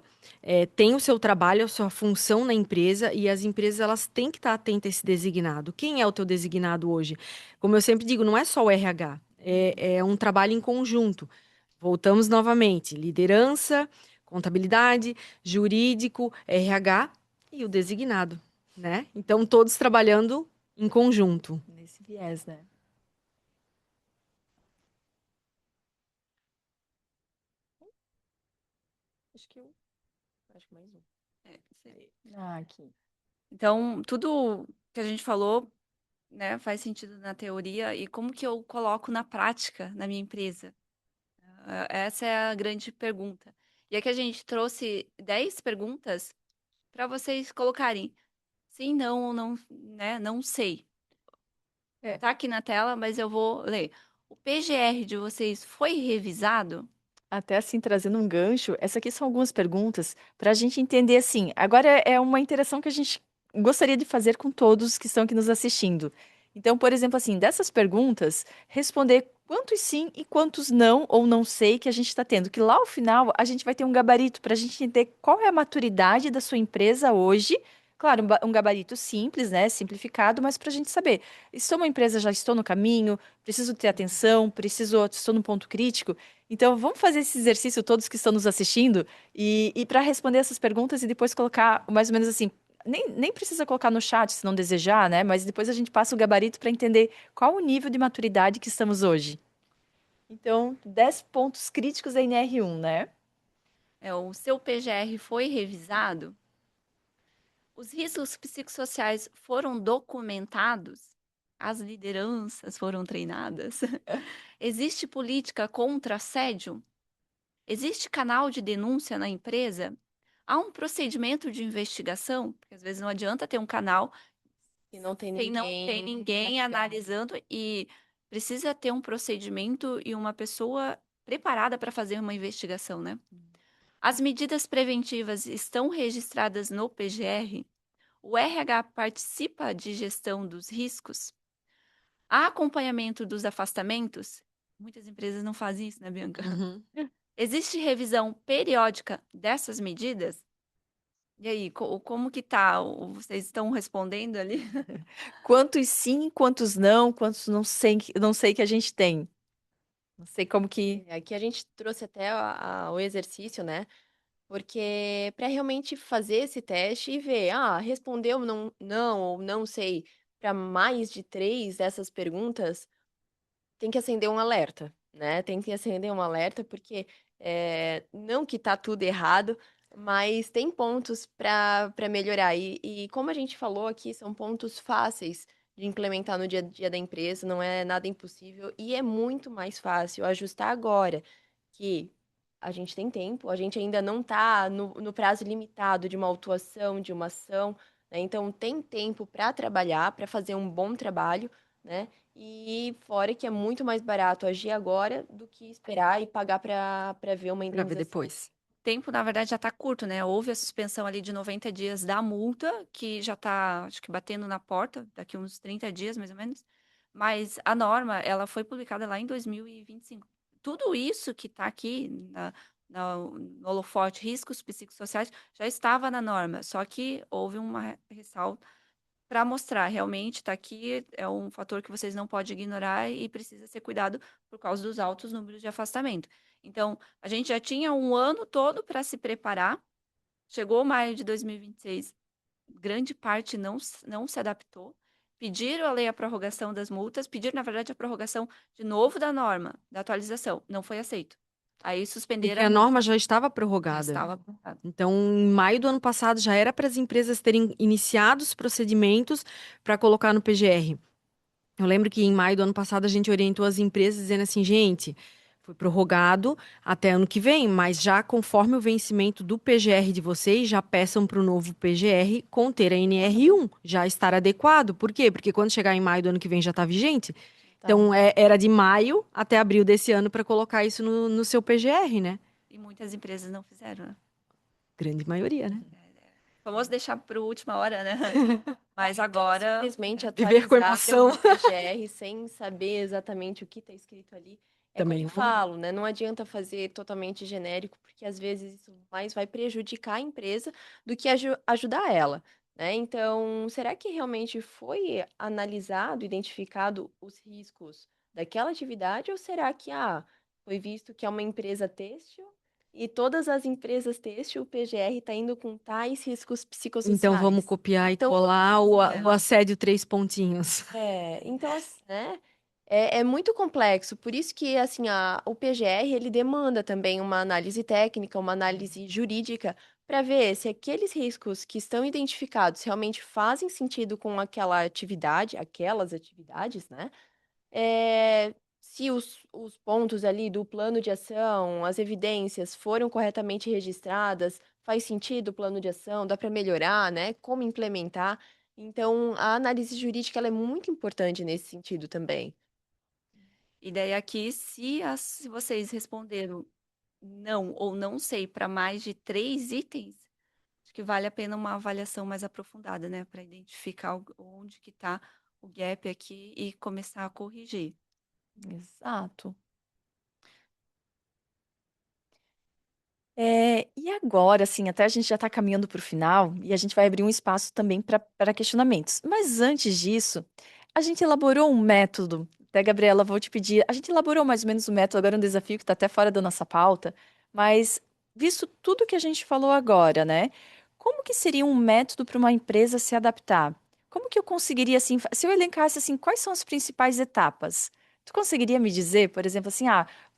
S4: tem o seu trabalho, a sua função na empresa e as empresas elas têm que estar atentas a esse designado. Quem é o teu designado hoje? Como eu sempre digo, não é só o RH, é um trabalho em conjunto. Voltamos novamente, liderança, contabilidade, jurídico, RH e o designado, né? Então, todos trabalhando em conjunto.
S1: Nesse viés, né? Ah, aqui.
S3: Então, tudo que a gente falou, né, faz sentido na teoria e como que eu coloco na prática na minha empresa? Essa é a grande pergunta. E aqui a gente trouxe 10 perguntas para vocês colocarem sim, não ou não, né, não sei.
S1: É.
S3: Tá aqui na tela, mas eu vou ler. O PGR de vocês foi revisado?
S1: Até assim, trazendo um gancho, essa aqui são algumas perguntas para a gente entender assim. Agora é uma interação que a gente gostaria de fazer com todos que estão aqui nos assistindo. Então, por exemplo, assim, dessas perguntas, responder quantos sim e quantos não ou não sei que a gente está tendo. Que lá ao final a gente vai ter um gabarito para a gente entender qual é a maturidade da sua empresa hoje. Claro, um gabarito simples, né? Simplificado, mas para a gente saber. Estou uma empresa, já estou no caminho, preciso ter atenção, estou no ponto crítico. Então, vamos fazer esse exercício todos que estão nos assistindo e para responder essas perguntas e depois colocar mais ou menos assim. Nem precisa colocar no chat se não desejar, né? Mas depois a gente passa o gabarito para entender qual o nível de maturidade que estamos hoje. Então, 10 pontos críticos da NR1, né?
S3: O seu PGR foi revisado? Os riscos psicossociais foram documentados? As lideranças foram treinadas? Existe política contra assédio? Existe canal de denúncia na empresa? Há um procedimento de investigação? Porque às vezes não adianta ter um canal
S2: E não tem
S3: sem não tem
S2: ninguém.
S3: ninguém analisando e precisa ter um procedimento e uma pessoa preparada para fazer uma investigação, né? As medidas preventivas estão registradas no PGR? O RH participa de gestão dos riscos? Há acompanhamento dos afastamentos? Muitas empresas não fazem isso, né, Bianca?
S4: Uhum.
S3: Existe revisão periódica dessas medidas? E aí, como que tá? Vocês estão respondendo ali?
S1: Quantos sim, quantos não sei que a gente tem. Não sei como que.
S2: Aqui a gente trouxe até o exercício, né? Porque para realmente fazer esse teste e ver, respondeu não ou não sei, para mais de 3 dessas perguntas, tem que acender um alerta, né? Tem que acender um alerta, porque não que tá tudo errado, mas tem pontos para melhorar. E como a gente falou aqui, são pontos fáceis de implementar no dia a dia da empresa, não é nada impossível, e é muito mais fácil ajustar agora que a gente tem tempo, a gente ainda não está no prazo limitado de uma autuação, de uma ação, né? Então tem tempo para trabalhar, para fazer um bom trabalho, né? E fora que é muito mais barato agir agora do que esperar e pagar para ver uma
S4: Pra ver
S2: indenização.
S4: depois.
S3: O tempo, na verdade, já está curto, né? Houve a suspensão ali de 90 dias da multa, que já está, acho que, batendo na porta, daqui uns 30 dias, mais ou menos. Mas a norma, ela foi publicada lá em 2025. Tudo isso que está aqui no holofote, riscos psicossociais, já estava na norma, só que houve uma ressalva para mostrar, realmente está aqui, é um fator que vocês não podem ignorar e precisa ser cuidado por causa dos altos números de afastamento. Então, a gente já tinha um ano todo para se preparar, chegou maio de 2026, grande parte não se adaptou, pediram a lei a prorrogação das multas, pediram, na verdade, a prorrogação de novo da norma, da atualização, não foi aceito. Aí
S4: Porque
S3: suspenderam
S4: a
S3: a multa,
S4: norma já estava
S3: já
S4: prorrogada.
S3: estava prorrogada.
S4: Então, em maio do ano passado, já era para as empresas terem iniciado os procedimentos para colocar no PGR. Eu lembro que em maio do ano passado a gente orientou as empresas dizendo assim, gente, foi prorrogado até ano que vem, mas já conforme o vencimento do PGR de vocês, já peçam para o novo PGR conter a NR1, já estar adequado. Por quê? Porque quando chegar em maio do ano que vem já está vigente. Então, era de maio até abril desse ano para colocar isso no seu PGR, né?
S3: E muitas empresas não fizeram, né?
S4: Grande maioria, né?
S3: Famoso deixar para a última hora, né? Mas agora
S2: Simplesmente
S4: Viver com
S2: atualizar
S4: emoção.
S2: o PGR sem saber exatamente o que está escrito ali. É como
S4: Também
S2: eu
S4: não.
S2: falo, né? Não adianta fazer totalmente genérico, porque às vezes isso mais vai prejudicar a empresa do que ajudar ela, né? Então, será que realmente foi analisado, identificado os riscos daquela atividade, ou será que foi visto que é uma empresa têxtil e todas as empresas têxtil, o PGR está indo com tais riscos
S4: Então vamos
S2: psicossociais?
S4: copiar e
S2: Então,
S4: colar o assédio 3 pontinhos.
S2: então, assim, né? É muito complexo, por isso que, assim, o PGR, ele demanda também uma análise técnica, uma análise jurídica, para ver se aqueles riscos que estão identificados realmente fazem sentido com aquela atividade, aquelas atividades, né? Se os pontos ali do plano de ação, as evidências foram corretamente registradas, faz sentido o plano de ação, dá para melhorar, né? Como implementar. Então, a análise jurídica ela é muito importante nesse sentido também.
S3: E daí aqui, se vocês responderam não ou não sei para mais de 3 itens, acho que vale a pena uma avaliação mais aprofundada, né, para identificar onde que está o gap aqui e começar a corrigir.
S1: Exato. E agora, assim, até a gente já está caminhando para o final e a gente vai abrir um espaço também para questionamentos. Mas antes disso, a gente elaborou um método. Até, Gabriela, vou te pedir. A gente elaborou mais ou menos um método, agora é um desafio que está até fora da nossa pauta, mas visto tudo que a gente falou agora, né? Como que seria um método para uma empresa se adaptar? Como que eu conseguiria, assim, se eu elencasse, assim, quais são as principais etapas? Tu conseguiria me dizer, por exemplo, assim,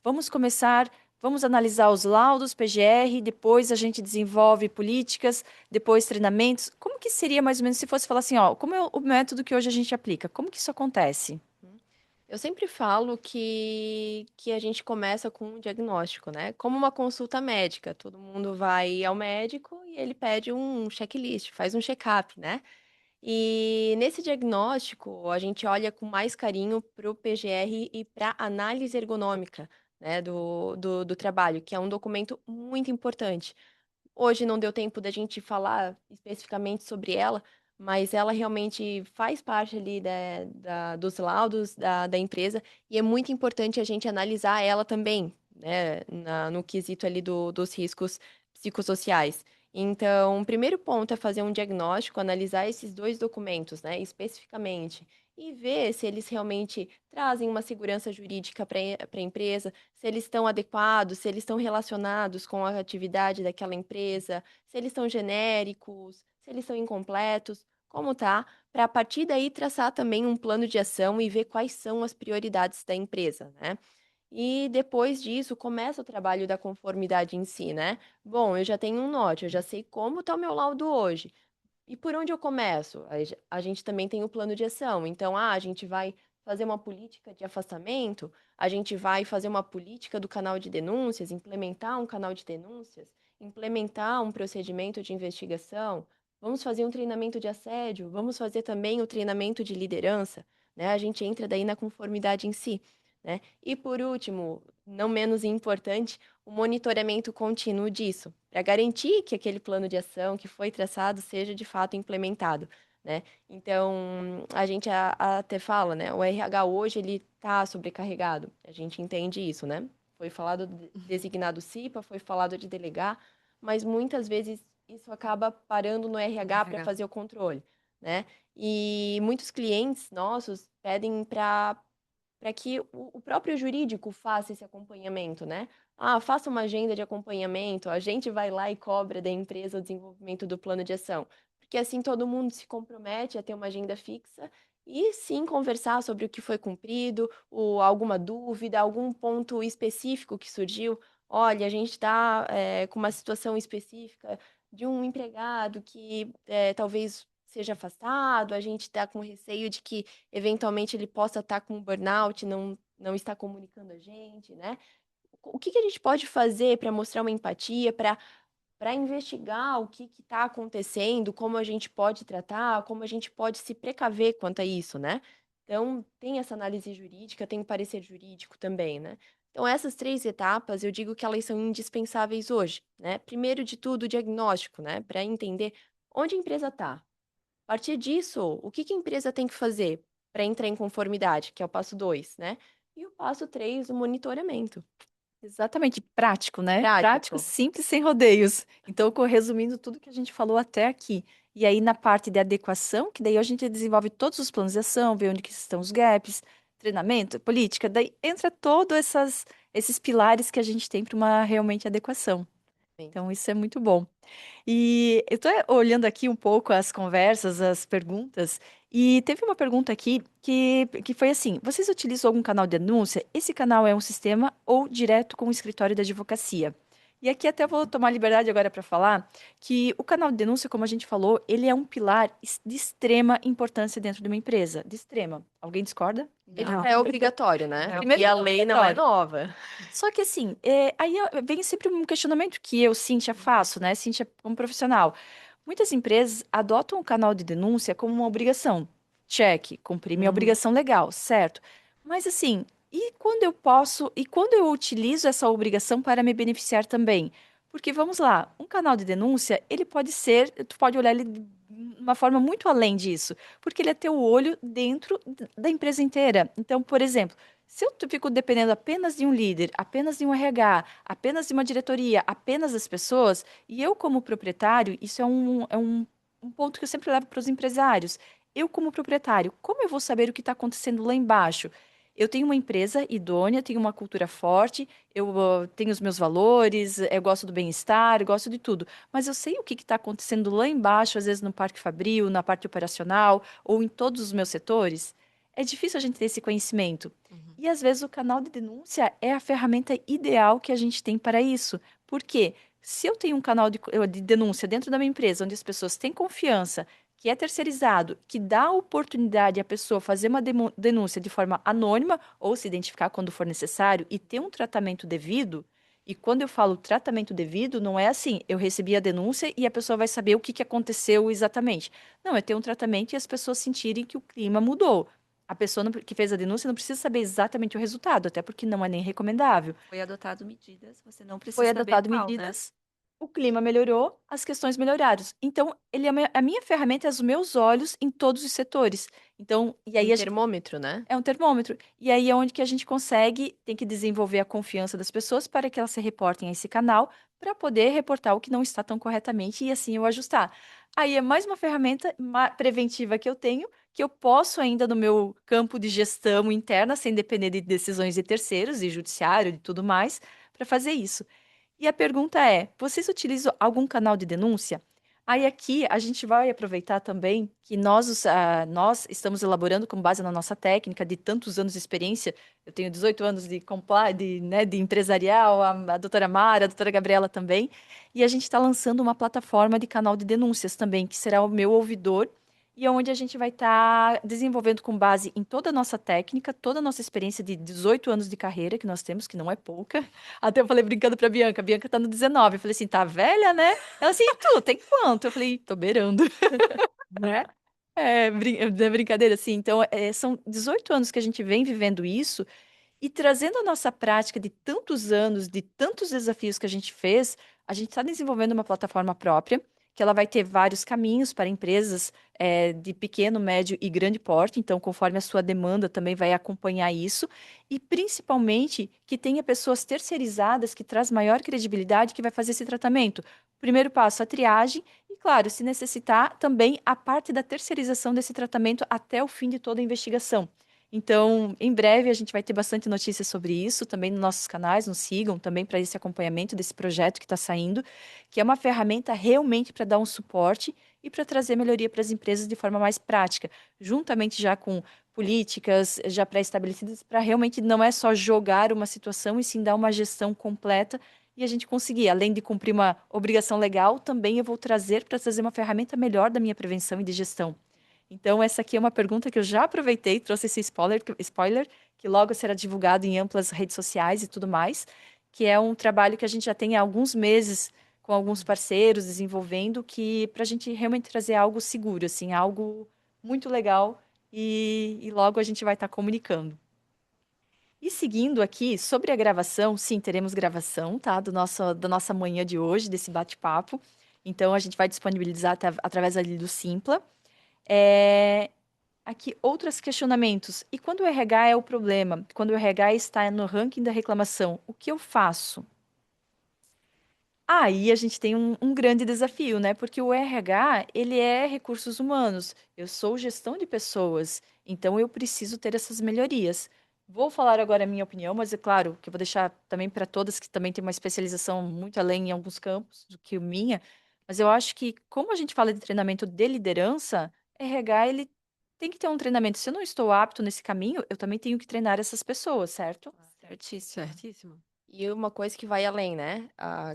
S1: vamos começar. Vamos analisar os laudos PGR, depois a gente desenvolve políticas, depois treinamentos. Como que seria mais ou menos se fosse falar assim, ó, como é o método que hoje a gente aplica? Como que isso acontece?
S2: Eu sempre falo que a gente começa com um diagnóstico, né? Como uma consulta médica. Todo mundo vai ao médico e ele pede um checklist, faz um check-up, né? E nesse diagnóstico, a gente olha com mais carinho para o PGR e para a análise ergonômica, né, do trabalho, que é um documento muito importante. Hoje não deu tempo da gente falar especificamente sobre ela, mas ela realmente faz parte ali dos laudos da empresa e é muito importante a gente analisar ela também, né, no quesito ali dos riscos psicossociais. Então, o primeiro ponto é fazer um diagnóstico, analisar esses dois documentos, né, especificamente, e ver se eles realmente trazem uma segurança jurídica para a empresa, se eles estão adequados, se eles estão relacionados com a atividade daquela empresa, se eles estão genéricos, se eles são incompletos, como tá, para a partir daí traçar também um plano de ação e ver quais são as prioridades da empresa, né? E depois disso começa o trabalho da conformidade em si, né? Bom, eu já tenho um norte, eu já sei como está o meu laudo hoje. E por onde eu começo? A gente também tem o plano de ação. Então, a gente vai fazer uma política de afastamento, a gente vai fazer uma política do canal de denúncias, implementar um canal de denúncias, implementar um procedimento de investigação, vamos fazer um treinamento de assédio, vamos fazer também o treinamento de liderança, né? A gente entra daí na conformidade em si, né? E por último, não menos importante, o monitoramento contínuo disso, para garantir que aquele plano de ação que foi traçado seja de fato implementado, né? Então, a gente até fala, né? O RH hoje ele está sobrecarregado. A gente entende isso, né? Foi falado designado CIPA, foi falado de delegar, mas muitas vezes isso acaba parando no RH para fazer o controle, né? E muitos clientes nossos pedem para que o próprio jurídico faça esse acompanhamento, né? Faça uma agenda de acompanhamento, a gente vai lá e cobra da empresa o desenvolvimento do plano de ação, porque assim todo mundo se compromete a ter uma agenda fixa e sim conversar sobre o que foi cumprido, alguma dúvida, algum ponto específico que surgiu. Olha, a gente está com uma situação específica de um empregado que talvez seja afastado, a gente está com receio de que eventualmente ele possa estar com burnout, não está comunicando a gente, né? O que que a gente pode fazer para mostrar uma empatia, para investigar o que está acontecendo, como a gente pode tratar, como a gente pode se precaver quanto a isso, né? Então, tem essa análise jurídica, tem o parecer jurídico também, né? Então, essas três etapas, eu digo que elas são indispensáveis hoje, né? Primeiro de tudo, o diagnóstico, né? Para entender onde a empresa está. A partir disso, o que que a empresa tem que fazer para entrar em conformidade, que é o passo 2, né? E o passo 3, o monitoramento.
S1: Exatamente, prático, né? Prático,
S2: Prático.
S1: simples, sem rodeios. Então, resumindo tudo que a gente falou até aqui. E aí, na parte de adequação, que daí a gente desenvolve todos os planos de ação, vê onde que estão os gaps, treinamento, política, daí entra todos esses pilares que a gente tem para uma realmente adequação. Então, isso é muito bom. E eu tô olhando aqui um pouco as conversas, as perguntas, e teve uma pergunta aqui que foi assim: vocês utilizam algum canal de denúncia? Esse canal é um sistema ou direto com o escritório da advocacia? E aqui até vou tomar liberdade agora para falar que o canal de denúncia, como a gente falou, ele é um pilar de extrema importância dentro de uma empresa. De extrema. Alguém discorda?
S2: Ele
S3: Não.
S2: é obrigatório, né?
S1: Primeiro
S2: E
S1: que
S2: a
S1: é
S2: lei não é
S1: obrigatório.
S2: nova.
S1: Só que assim, aí vem sempre um questionamento que eu, Cíntia, faço, né? Cíntia, como profissional. Muitas empresas adotam o canal de denúncia como uma obrigação. Cheque, cumprir minha obrigação legal, certo? Mas assim, e quando eu utilizo essa obrigação para me beneficiar também? Porque vamos lá, um canal de denúncia, ele pode ser, tu pode olhar ele de uma forma muito além disso, porque ele é teu olho dentro da empresa inteira. Então, por exemplo, se eu fico dependendo apenas de um líder, apenas de um RH, apenas de uma diretoria, apenas das pessoas, e eu, como proprietário, isso é um ponto que eu sempre levo para os empresários. Eu, como proprietário, como eu vou saber o que está acontecendo lá embaixo? Eu tenho uma empresa idônea, tenho uma cultura forte, eu tenho os meus valores, eu gosto do bem-estar, eu gosto de tudo. Mas eu sei o que está acontecendo lá embaixo, às vezes no Parque Fabril, na parte operacional, ou em todos os meus setores. É difícil a gente ter esse conhecimento. E às vezes o canal de denúncia é a ferramenta ideal que a gente tem para isso. Por quê? Se eu tenho um canal de denúncia dentro da minha empresa, onde as pessoas têm confiança, que é terceirizado, que dá a oportunidade à pessoa fazer uma denúncia de forma anônima ou se identificar quando for necessário e ter um tratamento devido. E quando eu falo tratamento devido, não é assim, eu recebi a denúncia e a pessoa vai saber o que aconteceu exatamente. Não, é ter um tratamento e as pessoas sentirem que o clima mudou. A pessoa que fez a denúncia não precisa saber exatamente o resultado, até porque não é nem recomendável.
S3: Foi adotado medidas, você não
S1: Foi
S3: precisa saber
S1: adotado
S3: qual, né?
S1: medidas, o clima melhorou, as questões melhoraram. Então, ele é a minha ferramenta, é os meus olhos em todos os setores. Então, e aí
S2: Um
S1: a gente
S2: termômetro, né?
S1: é um termômetro. E aí é onde que a gente consegue, tem que desenvolver a confiança das pessoas para que elas se reportem a esse canal, para poder reportar o que não está tão corretamente e assim eu ajustar. Aí é mais uma ferramenta preventiva que eu tenho, que eu posso ainda no meu campo de gestão interna, sem depender de decisões de terceiros, de judiciário e tudo mais, para fazer isso. E a pergunta é: vocês utilizam algum canal de denúncia? Aí aqui a gente vai aproveitar também que nós estamos elaborando com base na nossa técnica de tantos anos de experiência. Eu tenho 18 anos de empresarial, a doutora Mara, a doutora Gabriela também. E a gente está lançando uma plataforma de canal de denúncias também, que será o meu ouvidor, e é onde a gente vai estar desenvolvendo com base em toda a nossa técnica, toda a nossa experiência de 18 anos de carreira que nós temos, que não é pouca. Até eu falei brincando pra Bianca, a Bianca tá no 19. Eu falei assim, tá velha, né? Ela assim, e tu, tem quanto? Eu falei, tô beirando, né? É brincadeira, assim. Então, são 18 anos que a gente vem vivendo isso e trazendo a nossa prática de tantos anos, de tantos desafios que a gente fez, a gente está desenvolvendo uma plataforma própria, que ela vai ter vários caminhos para empresas de pequeno, médio e grande porte. Então, conforme a sua demanda, também vai acompanhar isso. E, principalmente, que tenha pessoas terceirizadas que traz maior credibilidade que vai fazer esse tratamento. Primeiro passo, a triagem. E, claro, se necessitar, também a parte da terceirização desse tratamento até o fim de toda a investigação. Então, em breve a gente vai ter bastante notícias sobre isso também nos nossos canais, nos sigam também para esse acompanhamento desse projeto que está saindo, que é uma ferramenta realmente para dar um suporte e para trazer melhoria para as empresas de forma mais prática, juntamente já com políticas já pré-estabelecidas, para realmente não é só jogar uma situação e sim dar uma gestão completa e a gente conseguir, além de cumprir uma obrigação legal, também eu vou trazer para trazer uma ferramenta melhor da minha prevenção e de gestão. Então, essa aqui é uma pergunta que eu já aproveitei, trouxe esse spoiler, que logo será divulgado em amplas redes sociais e tudo mais, que é um trabalho que a gente já tem há alguns meses com alguns parceiros desenvolvendo, que para a gente realmente trazer algo seguro, assim, algo muito legal e logo a gente vai estar comunicando. E seguindo aqui sobre a gravação, sim, teremos gravação, tá? Da nossa manhã de hoje, desse bate-papo. Então, a gente vai disponibilizar através ali do Simpla. É, aqui, outros questionamentos. E quando o RH é o problema? Quando o RH está no ranking da reclamação, o que eu faço? Aí a gente tem um grande desafio, né? Porque o RH, ele é recursos humanos. Eu sou gestão de pessoas, então eu preciso ter essas melhorias. Vou falar agora a minha opinião, mas é claro que eu vou deixar também para todas que também têm uma especialização muito além em alguns campos do que a minha. Mas eu acho que, como a gente fala de treinamento de liderança, RH, ele tem que ter um treinamento. Se eu não estou apto nesse caminho, eu também tenho que treinar essas pessoas, certo?
S3: Certíssimo.
S4: Certíssimo.
S2: E uma coisa que vai além, né?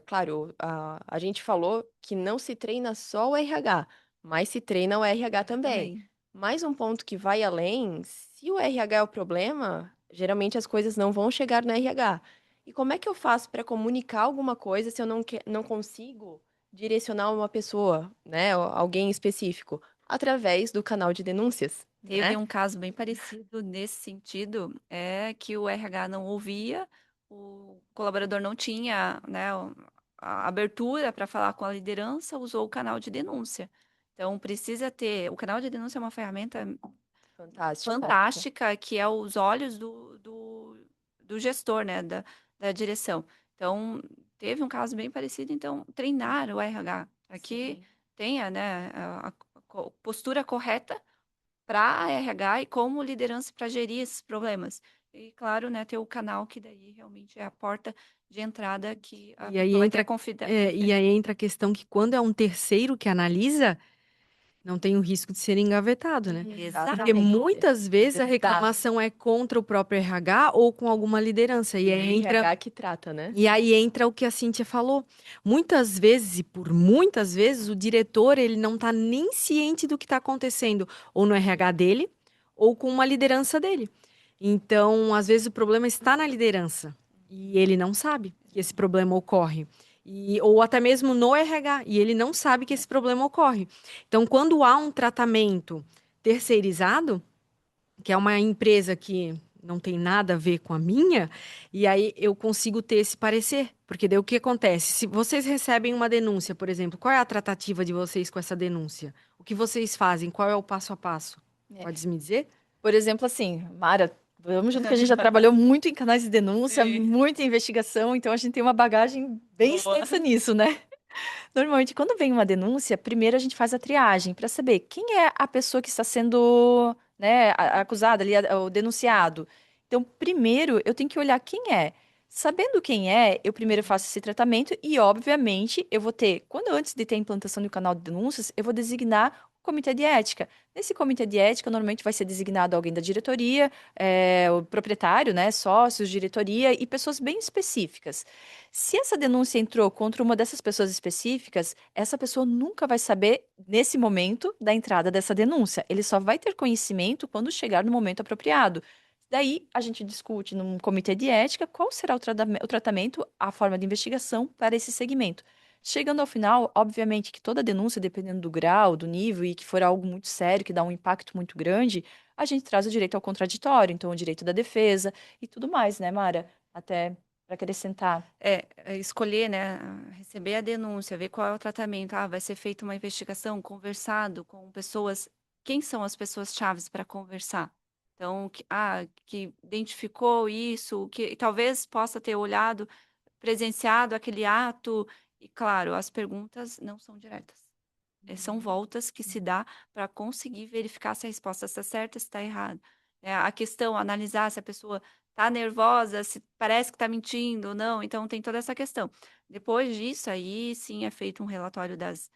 S2: Claro, a gente falou que não se treina só o RH, mas se treina o RH também.
S3: Também.
S2: Mais um ponto que vai além, se o RH é o problema, geralmente as coisas não vão chegar no RH. E como é que eu faço para comunicar alguma coisa se eu não consigo direcionar uma pessoa, né? Ou alguém específico, através do canal de denúncias,
S3: Teve
S2: né?
S3: um caso bem parecido nesse sentido, é que o RH não ouvia, o colaborador não tinha, né, a abertura para falar com a liderança, usou o canal de denúncia. Então, precisa ter. O canal de denúncia é uma ferramenta
S2: Fantástico.
S3: fantástica, que é os olhos do gestor, né, da direção. Então, teve um caso bem parecido, então, treinar o RH para que
S2: Sim.
S3: tenha, né, a postura correta para a RH e como liderança para gerir esses problemas. E, claro, né, ter o canal que daí realmente é a porta de entrada que a
S4: E aí
S3: pessoa vai ter
S4: entra,
S3: confiança.
S4: e aí entra a questão que quando é um terceiro que analisa, não tem o risco de ser engavetado, né? Porque
S3: Exatamente.
S4: muitas vezes a
S2: Exato.
S4: reclamação é contra o próprio RH ou com alguma liderança. E
S2: E o
S4: aí entra,
S2: RH que trata, né?
S4: e aí entra o que a Cíntia falou. Muitas vezes, e por muitas vezes, o diretor ele não está nem ciente do que está acontecendo, ou no RH dele, ou com uma liderança dele. Então, às vezes, o problema está na liderança. E ele não sabe que esse problema ocorre. Ou até mesmo no RH, e ele não sabe que esse problema ocorre. Então, quando há um tratamento terceirizado, que é uma empresa que não tem nada a ver com a minha, e aí eu consigo ter esse parecer. Porque daí o que acontece? Se vocês recebem uma denúncia, por exemplo, qual é a tratativa de vocês com essa denúncia? O que vocês fazem? Qual é o passo a passo?
S1: É.
S4: Pode me dizer?
S1: Por exemplo, assim, Mara, vamos junto que a gente já trabalhou muito em canais de denúncia,
S3: Sim.
S1: muita investigação, então a gente tem uma bagagem bem
S3: Boa.
S1: extensa nisso, né? Normalmente, quando vem uma denúncia, primeiro a gente faz a triagem para saber quem é a pessoa que está sendo, né, acusada ali, o denunciado. Então, primeiro eu tenho que olhar quem é. Sabendo quem é, eu primeiro faço esse tratamento e, obviamente, eu vou ter, quando antes de ter a implantação do canal de denúncias, eu vou designar o comitê de ética. Nesse comitê de ética, normalmente vai ser designado alguém da diretoria, o proprietário, né, sócios, diretoria e pessoas bem específicas. Se essa denúncia entrou contra uma dessas pessoas específicas, essa pessoa nunca vai saber, nesse momento, da entrada dessa denúncia. Ele só vai ter conhecimento quando chegar no momento apropriado. Daí, a gente discute num comitê de ética qual será o tratamento, a forma de investigação para esse segmento. Chegando ao final, obviamente que toda denúncia, dependendo do grau, do nível e que for algo muito sério, que dá um impacto muito grande, a gente traz o direito ao contraditório, então o direito da defesa e tudo mais, né, Mara? Até para acrescentar.
S3: Escolher, né, receber a denúncia, ver qual é o tratamento. Ah, vai ser feita uma investigação, conversado com pessoas. Quem são as pessoas chaves para conversar? Então, que identificou isso, que talvez possa ter olhado, presenciado aquele ato. E, claro, as perguntas não são diretas. São voltas que se dá para conseguir verificar se a resposta está certa, se está errada. A questão, analisar se a pessoa está nervosa, se parece que está mentindo ou não. Então, tem toda essa questão. Depois disso, aí sim é feito um relatório das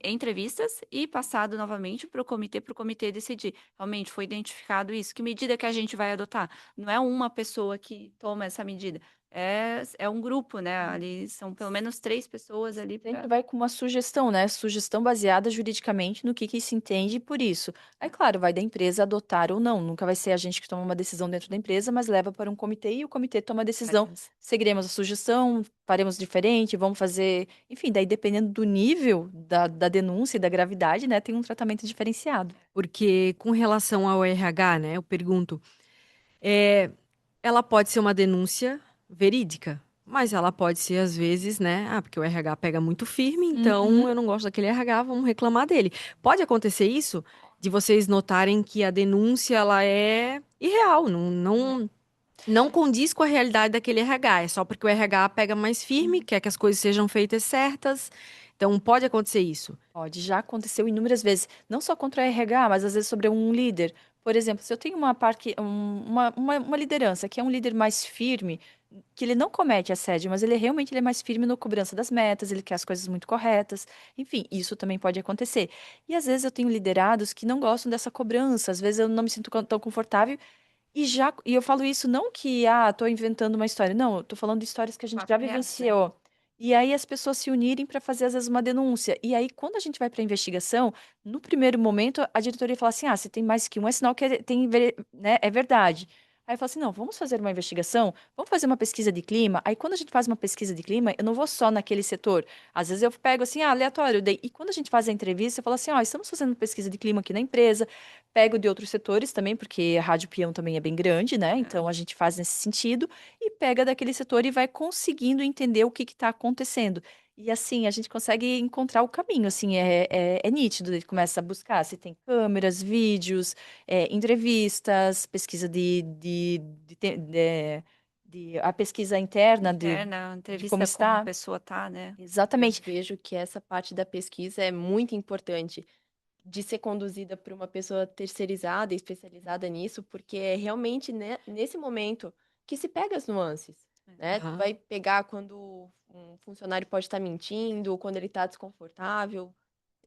S3: entrevistas e passado novamente para o comitê decidir. Realmente foi identificado isso. Que medida que a gente vai adotar? Não é uma pessoa que toma essa medida. É um grupo, né? Ali são pelo menos 3 pessoas ali
S1: Sempre
S3: para.
S1: vai com uma sugestão, né? Sugestão baseada juridicamente no que se entende por isso. Aí, claro, vai da empresa adotar ou não. Nunca vai ser a gente que toma uma decisão dentro da empresa, mas leva para um comitê e o comitê toma a decisão. Seguiremos a sugestão, faremos diferente, vamos fazer. Enfim, daí dependendo do nível da denúncia e da gravidade, né? Tem um tratamento diferenciado.
S4: Porque com relação ao RH, né, eu pergunto, é, ela pode ser uma denúncia verídica, mas ela pode ser às vezes, né, porque o RH pega muito firme, então
S1: Uhum.
S4: eu não gosto daquele RH, vamos reclamar dele. Pode acontecer isso de vocês notarem que a denúncia ela é irreal, não condiz com a realidade daquele RH, é só porque o RH pega mais firme, quer que as coisas sejam feitas certas. Então pode acontecer isso.
S1: Pode, já aconteceu inúmeras vezes, não só contra a RH, mas às vezes sobre um líder. Por exemplo, se eu tenho uma liderança que é um líder mais firme, que ele não comete assédio, mas ele é mais firme na cobrança das metas, ele quer as coisas muito corretas. Enfim, isso também pode acontecer. E às vezes eu tenho liderados que não gostam dessa cobrança, às vezes eu não me sinto tão confortável E eu falo isso não que, tô inventando uma história. Não, eu tô falando de histórias que a gente
S3: Fatos
S1: já
S3: reais, né?
S1: vivenciou. E aí as pessoas se unirem para fazer, às vezes, uma denúncia. E aí, quando a gente vai para a investigação, no primeiro momento, a diretoria fala assim: se tem mais que um, é sinal que né, é verdade. Aí eu falo assim: não, vamos fazer uma investigação, vamos fazer uma pesquisa de clima. Aí, quando a gente faz uma pesquisa de clima, eu não vou só naquele setor. Às vezes eu pego assim, aleatório. E quando a gente faz a entrevista, eu falo assim: estamos fazendo pesquisa de clima aqui na empresa. Pego de outros setores também, porque a Rádio Peão também é bem grande, né? Então a gente faz nesse sentido e pega daquele setor e vai conseguindo entender o que está acontecendo. E assim, a gente consegue encontrar o caminho, assim, é nítido, ele começa a buscar se tem câmeras, vídeos, entrevistas, pesquisa a pesquisa interna
S3: Interna,
S1: de como
S3: entrevista como a
S1: está.
S3: pessoa tá, né?
S2: Eu
S1: Exatamente.
S2: vejo que essa parte da pesquisa é muito importante de ser conduzida por uma pessoa terceirizada e especializada nisso, porque é realmente nesse momento que se pega as nuances, né? Tu
S4: Aham.
S2: vai pegar quando um funcionário pode estar mentindo, quando ele está desconfortável.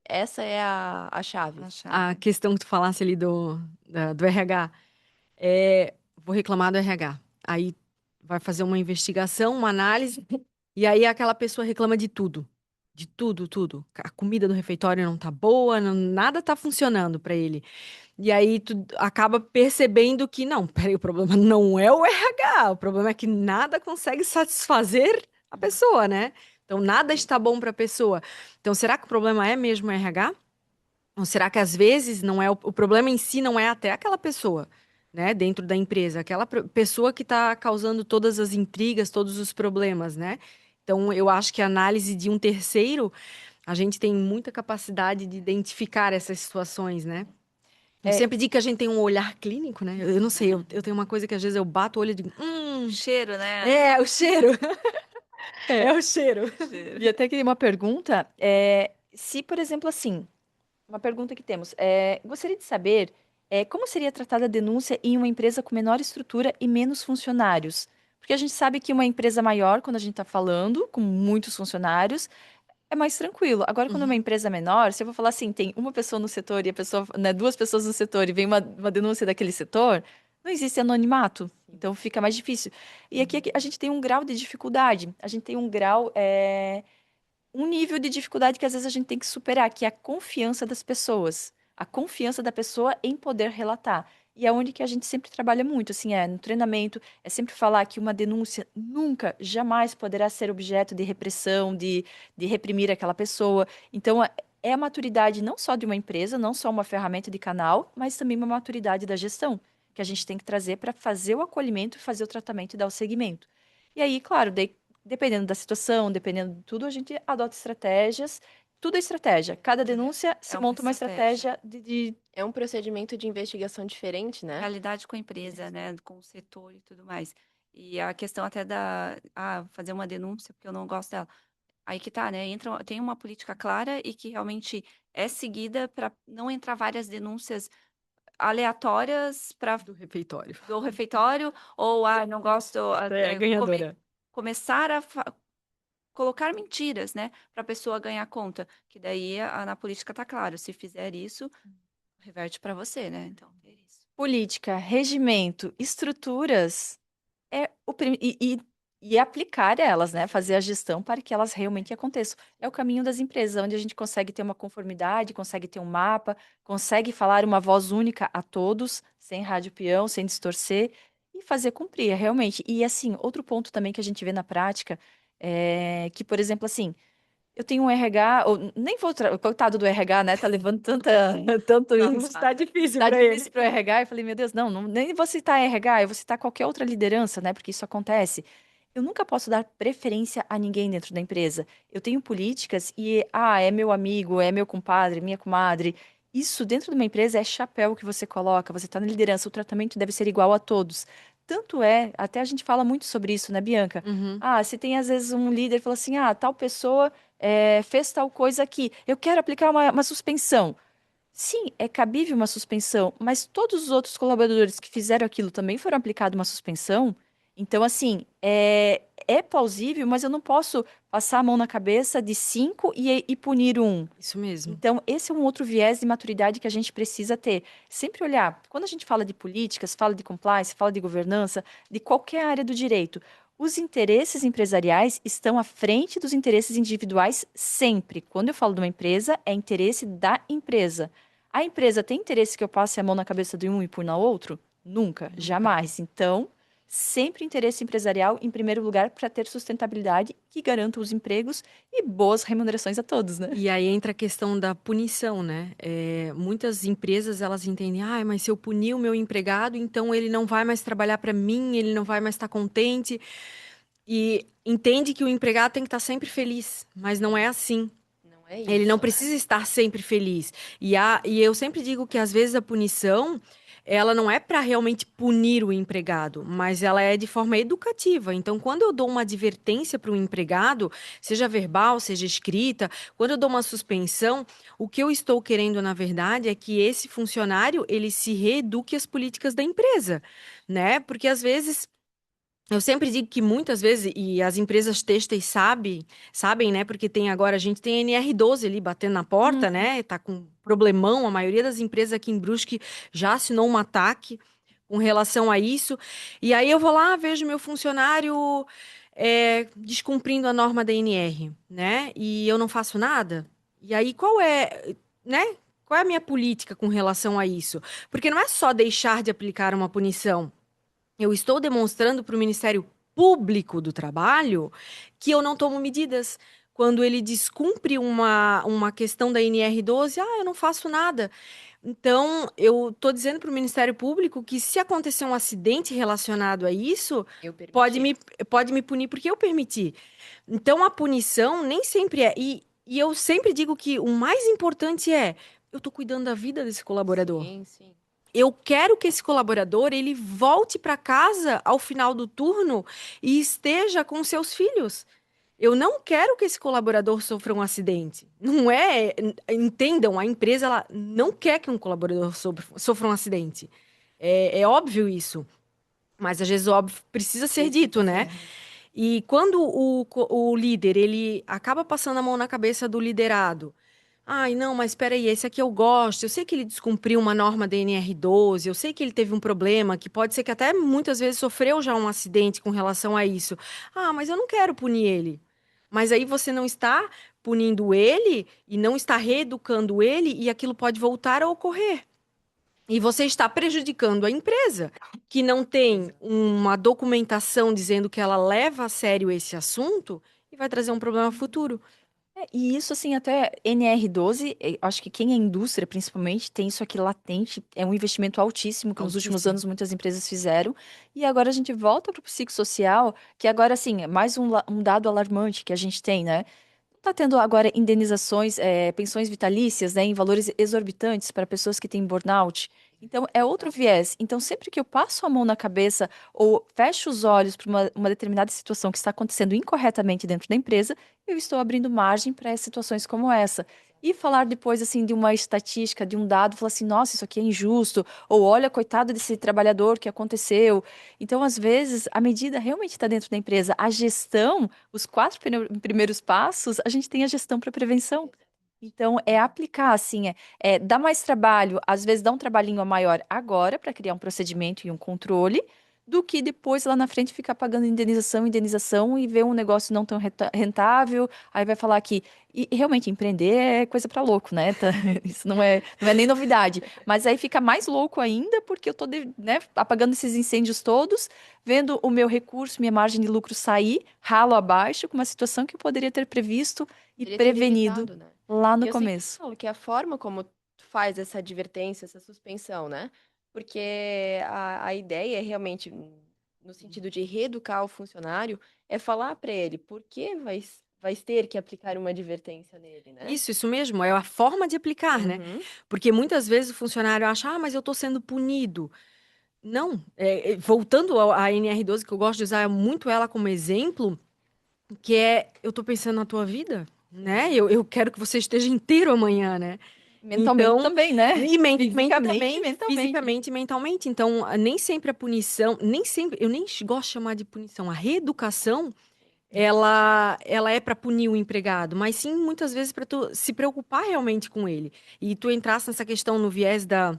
S2: Essa é a chave.
S3: A chave.
S4: A questão que tu falasse ali do RH, vou reclamar do RH. Aí vai fazer uma investigação, uma análise, e aí aquela pessoa reclama de tudo. De tudo, tudo. A comida do refeitório não tá boa, nada tá funcionando para ele. E aí tu acaba percebendo que, não, peraí, o problema não é o RH, o problema é que nada consegue satisfazer a pessoa, né? Então nada está bom para a pessoa. Então será que o problema é mesmo o RH? Ou será que às vezes não é o problema em si não é até aquela pessoa, né, dentro da empresa, aquela pessoa que está causando todas as intrigas, todos os problemas, né? Então eu acho que a análise de um terceiro, a gente tem muita capacidade de identificar essas situações, né? Eu
S1: É,
S4: sempre digo que a gente tem um olhar clínico, né? Eu não sei, eu tenho uma coisa que às vezes eu bato o olho e digo,
S3: O cheiro, né?
S4: é o cheiro,
S1: é,
S4: é o cheiro.
S3: Cheiro.
S1: e até que uma pergunta, se, por exemplo, assim, uma pergunta que temos. Gostaria de saber como seria tratada a denúncia em uma empresa com menor estrutura e menos funcionários? Porque a gente sabe que uma empresa maior, quando a gente está falando, com muitos funcionários, é mais tranquilo. Agora, quando é uma
S4: Uhum.
S1: empresa menor, se eu vou falar assim, tem uma pessoa no setor e a pessoa, né, duas pessoas no setor e vem uma denúncia daquele setor, não existe anonimato. Então fica mais difícil. E aqui a gente tem um grau de dificuldade. A gente tem um nível de dificuldade que às vezes a gente tem que superar, que é a confiança das pessoas. A confiança da pessoa em poder relatar. E é onde que a gente sempre trabalha muito, assim, no treinamento, é sempre falar que uma denúncia nunca, jamais poderá ser objeto de repressão, de reprimir aquela pessoa. Então, é a maturidade não só de uma empresa, não só uma ferramenta de canal, mas também uma maturidade da gestão, que a gente tem que trazer para fazer o acolhimento, fazer o tratamento e dar o seguimento. E aí, claro, daí dependendo da situação, dependendo de tudo, a gente adota estratégias. Tudo é estratégia. Cada denúncia se
S3: É uma
S1: monta uma
S3: estratégia.
S1: estratégia de.
S2: É um procedimento de investigação diferente, né?
S3: Realidade com a empresa, né? Com o setor e tudo mais. E a questão até fazer uma denúncia, porque eu não gosto dela. Aí que tá, né? Tem uma política clara e que realmente é seguida para não entrar várias denúncias aleatórias para
S4: Do refeitório.
S3: do refeitório, ou não gosto,
S4: É ganhadora.
S3: começar a colocar mentiras, né, para a pessoa ganhar conta. Que daí na política tá claro, se fizer isso, reverte para você, né? Então, é isso.
S1: Política, regimento, estruturas e aplicar elas, né? Fazer a gestão para que elas realmente aconteçam. É o caminho das empresas, onde a gente consegue ter uma conformidade, consegue ter um mapa, consegue falar uma voz única a todos, sem rádio peão, sem distorcer, e fazer cumprir, realmente. E assim, outro ponto também que a gente vê na prática é que, por exemplo, assim, eu tenho um RH, ou nem vou, coitado do RH, né? Tá levando tanto.
S3: Nossa,
S4: Tá difícil
S1: Tá
S4: para ele.
S1: difícil para o RH. Eu falei, meu Deus, não, nem vou citar RH, eu vou citar qualquer outra liderança, né? Porque isso acontece. Eu nunca posso dar preferência a ninguém dentro da empresa. Eu tenho políticas e, é meu amigo, é meu compadre, minha comadre. Isso dentro de uma empresa é chapéu que você coloca, você está na liderança, o tratamento deve ser igual a todos. Tanto até a gente fala muito sobre isso, né, Bianca?
S4: Uhum.
S1: Se tem às vezes um líder que fala assim, tal pessoa fez tal coisa aqui, eu quero aplicar uma suspensão. Sim, é cabível uma suspensão, mas todos os outros colaboradores que fizeram aquilo também foram aplicados uma suspensão. Então, assim, é plausível, mas eu não posso passar a mão na cabeça de 5 e punir um.
S4: Isso mesmo.
S1: Então, esse é um outro viés de maturidade que a gente precisa ter. Sempre olhar, quando a gente fala de políticas, fala de compliance, fala de governança, de qualquer área do direito, os interesses empresariais estão à frente dos interesses individuais sempre. Quando eu falo de uma empresa, é interesse da empresa. A empresa tem interesse que eu passe a mão na cabeça de um e pune na outro? Nunca, jamais. Então, sempre interesse empresarial em primeiro lugar para ter sustentabilidade que garanta os empregos e boas remunerações a todos, né?
S4: E aí entra a questão da punição, né? Muitas empresas, elas entendem, mas se eu punir o meu empregado, então ele não vai mais trabalhar para mim, ele não vai mais estar contente. E entende que o empregado tem que estar sempre feliz, mas não é assim.
S2: Não é
S4: Ele não
S2: isso, né?
S4: precisa estar sempre feliz. E eu sempre digo que às vezes a punição, ela não é para realmente punir o empregado, mas ela é de forma educativa. Então, quando eu dou uma advertência para o empregado, seja verbal, seja escrita, quando eu dou uma suspensão, o que eu estou querendo, na verdade, é que esse funcionário, ele se reeduque às políticas da empresa, né? Porque às vezes eu sempre digo que muitas vezes, e as empresas têxteis sabem, né? Porque a gente tem NR12 ali batendo na porta, né? Tá com problemão. A maioria das empresas aqui em Brusque já assinou um ataque com relação a isso. E aí eu vou lá, vejo meu funcionário descumprindo a norma da NR, né? E eu não faço nada. E aí né? Qual é a minha política com relação a isso? Porque não é só deixar de aplicar uma punição. Eu estou demonstrando para o Ministério Público do Trabalho que eu não tomo medidas. Quando ele descumpre uma questão da NR12, eu não faço nada. Então, eu estou dizendo para o Ministério Público que se acontecer um acidente relacionado a isso,
S2: Eu permiti.
S4: pode me punir porque eu permiti. Então, a punição nem sempre é. E eu sempre digo que o mais importante eu estou cuidando da vida desse colaborador.
S2: Sim, sim.
S4: Eu quero que esse colaborador ele volte para casa ao final do turno e esteja com seus filhos. Eu não quero que esse colaborador sofra um acidente. Não é, entendam, a empresa ela não quer que um colaborador sofra um acidente. É óbvio isso. Mas às vezes óbvio precisa ser dito, né? E quando o líder ele acaba passando a mão na cabeça do liderado. Não, mas espera aí, esse aqui eu gosto. Eu sei que ele descumpriu uma norma da NR12, eu sei que ele teve um problema, que pode ser que até muitas vezes sofreu já um acidente com relação a isso. Mas eu não quero punir ele. Mas aí você não está punindo ele e não está reeducando ele e aquilo pode voltar a ocorrer. E você está prejudicando a empresa, que não tem uma documentação dizendo que ela leva a sério esse assunto e vai trazer um problema futuro.
S1: E isso, assim, até NR12, acho que quem é indústria, principalmente, tem isso aqui latente. É um investimento altíssimo que nos últimos anos muitas empresas fizeram. E agora a gente volta para o psicossocial, que agora, assim, é mais um dado alarmante que a gente tem, né? Está tendo agora indenizações, pensões vitalícias, né, em valores exorbitantes para pessoas que têm burnout. Então, é outro viés. Então, sempre que eu passo a mão na cabeça ou fecho os olhos para uma determinada situação que está acontecendo incorretamente dentro da empresa, eu estou abrindo margem para situações como essa. E falar depois, assim, de uma estatística, de um dado, falar assim, nossa, isso aqui é injusto, ou olha, coitado desse trabalhador que aconteceu. Então, às vezes, a medida realmente está dentro da empresa. A gestão, os 4 primeiros passos, a gente tem a gestão para prevenção. Então, é aplicar, assim, dá mais trabalho, às vezes dá um trabalhinho a maior agora para criar um procedimento e um controle, do que depois lá na frente ficar pagando indenização e ver um negócio não tão rentável, aí vai falar que e realmente empreender é coisa para louco, né? Isso não é nem novidade, mas aí fica mais louco ainda porque eu tô, né, apagando esses incêndios todos, vendo o meu recurso, minha margem de lucro sair ralo abaixo com uma situação que eu poderia ter previsto e
S2: Poderia ter
S1: prevenido
S2: evitado, né?
S1: lá
S2: E
S1: no
S2: eu sempre
S1: começo.
S2: falo que a forma como tu faz essa advertência, essa suspensão, né? Porque a ideia é realmente, no sentido de reeducar o funcionário, é falar para ele por que vai ter que aplicar uma advertência nele, né?
S4: Isso mesmo, é a forma de aplicar, né?
S2: Uhum.
S4: Porque muitas vezes o funcionário acha, mas eu estou sendo punido. Não, voltando à NR12, que eu gosto de usar muito ela como exemplo, que eu estou pensando na tua vida, né? Eu quero que você esteja inteiro amanhã, né?
S1: Mentalmente
S4: Então,
S1: também, né?
S4: e
S1: Fisicamente e mentalmente.
S4: fisicamente e mentalmente. Então, nem sempre a punição, nem sempre, eu nem gosto de chamar de punição, a reeducação, ela é para punir o empregado, mas sim muitas vezes para tu se preocupar realmente com ele. E tu entrasse nessa questão no viés da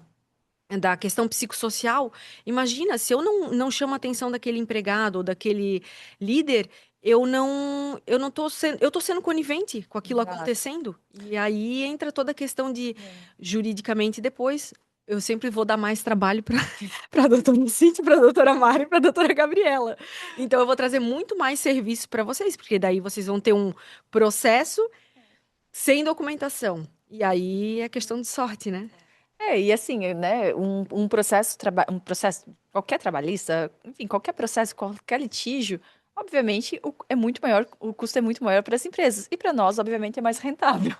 S4: questão psicossocial, imagina, se eu não chamo a atenção daquele empregado ou daquele líder, eu não tô sendo, eu tô sendo conivente com aquilo
S1: Exato.
S4: acontecendo. E aí entra toda a questão de,
S1: É.
S4: juridicamente, depois, eu sempre vou dar mais trabalho para a doutora Cíntia, para a doutora Mari e para a doutora Gabriela. Então, eu vou trazer muito mais serviço para vocês, porque daí vocês vão ter um processo sem documentação. E aí é questão de sorte, né?
S1: E assim, né, um processo qualquer trabalhista, enfim, qualquer processo, qualquer litígio, obviamente é muito maior, o custo é muito maior para as empresas e para nós, obviamente, é mais rentável,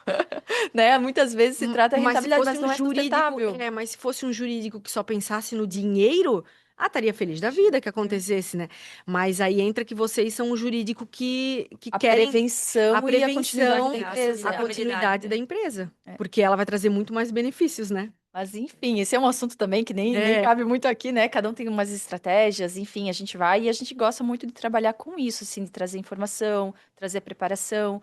S1: né? Muitas vezes se trata de
S4: Mas se
S1: rentabilidade,
S4: fosse
S1: mas
S4: um
S1: não é
S4: jurídico,
S1: sustentável.
S4: mas se fosse um jurídico que só pensasse no dinheiro, estaria feliz da vida que acontecesse, né? Mas aí entra que vocês são um jurídico que
S1: A
S4: querem a
S1: prevenção e a continuidade da
S4: prevenção,
S3: É a
S1: empresa.
S4: a
S3: sustentabilidade,
S4: continuidade da
S3: né?
S4: empresa,
S1: É.
S4: porque ela vai trazer muito mais benefícios, né?
S1: Mas enfim, esse é um assunto também que nem
S4: É,
S1: cabe muito aqui, né? Cada um tem umas estratégias, enfim, a gente vai e a gente gosta muito de trabalhar com isso, assim, de trazer informação, trazer preparação,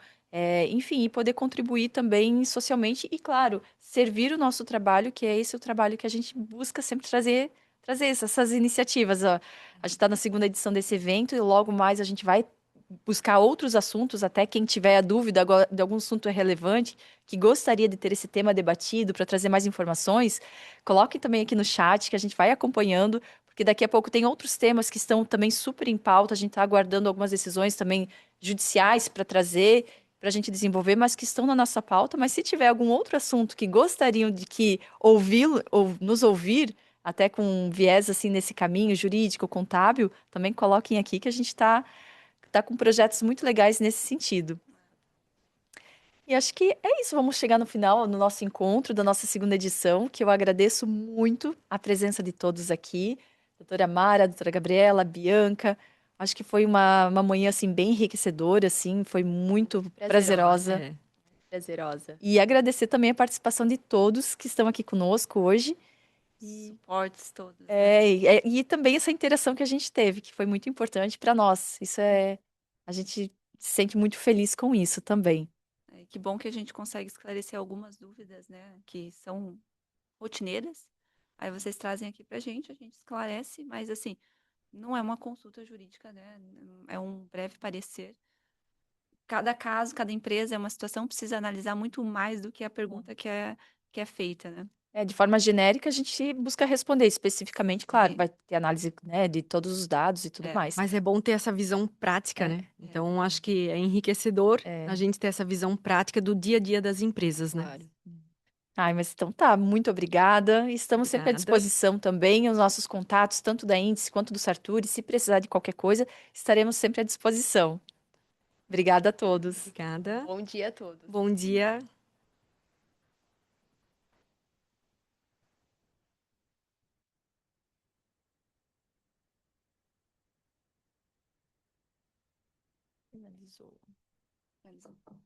S1: enfim, e poder contribuir também socialmente e, claro, servir o nosso trabalho, que é esse o trabalho que a gente busca sempre trazer essas iniciativas. Ó. A gente está na segunda edição desse evento e logo mais a gente vai buscar outros assuntos, até quem tiver a dúvida de algum assunto relevante, que gostaria de ter esse tema debatido para trazer mais informações, coloque também aqui no chat que a gente vai acompanhando, porque daqui a pouco tem outros temas que estão também super em pauta, a gente está aguardando algumas decisões também judiciais para trazer, para a gente desenvolver, mas que estão na nossa pauta. Mas se tiver algum outro assunto que gostariam de que ouvi-lo ou nos ouvir, até com um viés assim nesse caminho jurídico, contábil, também coloquem aqui que a gente está com projetos muito legais nesse sentido. E acho que é isso. Vamos chegar no final, no nosso encontro da nossa segunda edição, que eu agradeço muito a presença de todos aqui. Doutora Mara, doutora Gabriela, Bianca. Acho que foi uma manhã, assim, bem enriquecedora, assim. Foi muito prazerosa.
S4: é.
S2: Prazerosa.
S1: E agradecer também a participação de todos que estão aqui conosco hoje.
S3: Suportes todos, né?
S1: E também essa interação que a gente teve, que foi muito importante para nós. A gente se sente muito feliz com isso também.
S3: Que bom que a gente consegue esclarecer algumas dúvidas, né? Que são rotineiras. Aí vocês trazem aqui pra gente, a gente esclarece, mas assim, não é uma consulta jurídica, né? É um breve parecer. Cada caso, cada empresa é uma situação, precisa analisar muito mais do que a pergunta que é feita, né?
S1: De forma genérica, a gente busca responder especificamente, claro,
S3: Sim.
S1: vai ter análise, né, de todos os dados e tudo
S3: É.
S1: mais.
S4: Mas é bom ter essa visão prática,
S1: É,
S4: né? Então, acho que é enriquecedor
S1: É.
S4: a gente ter essa visão prática do dia a dia das empresas, né?
S2: Claro.
S1: Ai, mas então tá, muito obrigada. Estamos sempre à
S4: Obrigada.
S1: disposição também, os nossos contatos, tanto da Índice quanto do Sartori. Se precisar de qualquer coisa, estaremos sempre à disposição. Obrigada a todos.
S4: Obrigada.
S2: Bom dia a todos.
S4: Bom dia.
S1: Finalizou.
S3: Finalizou.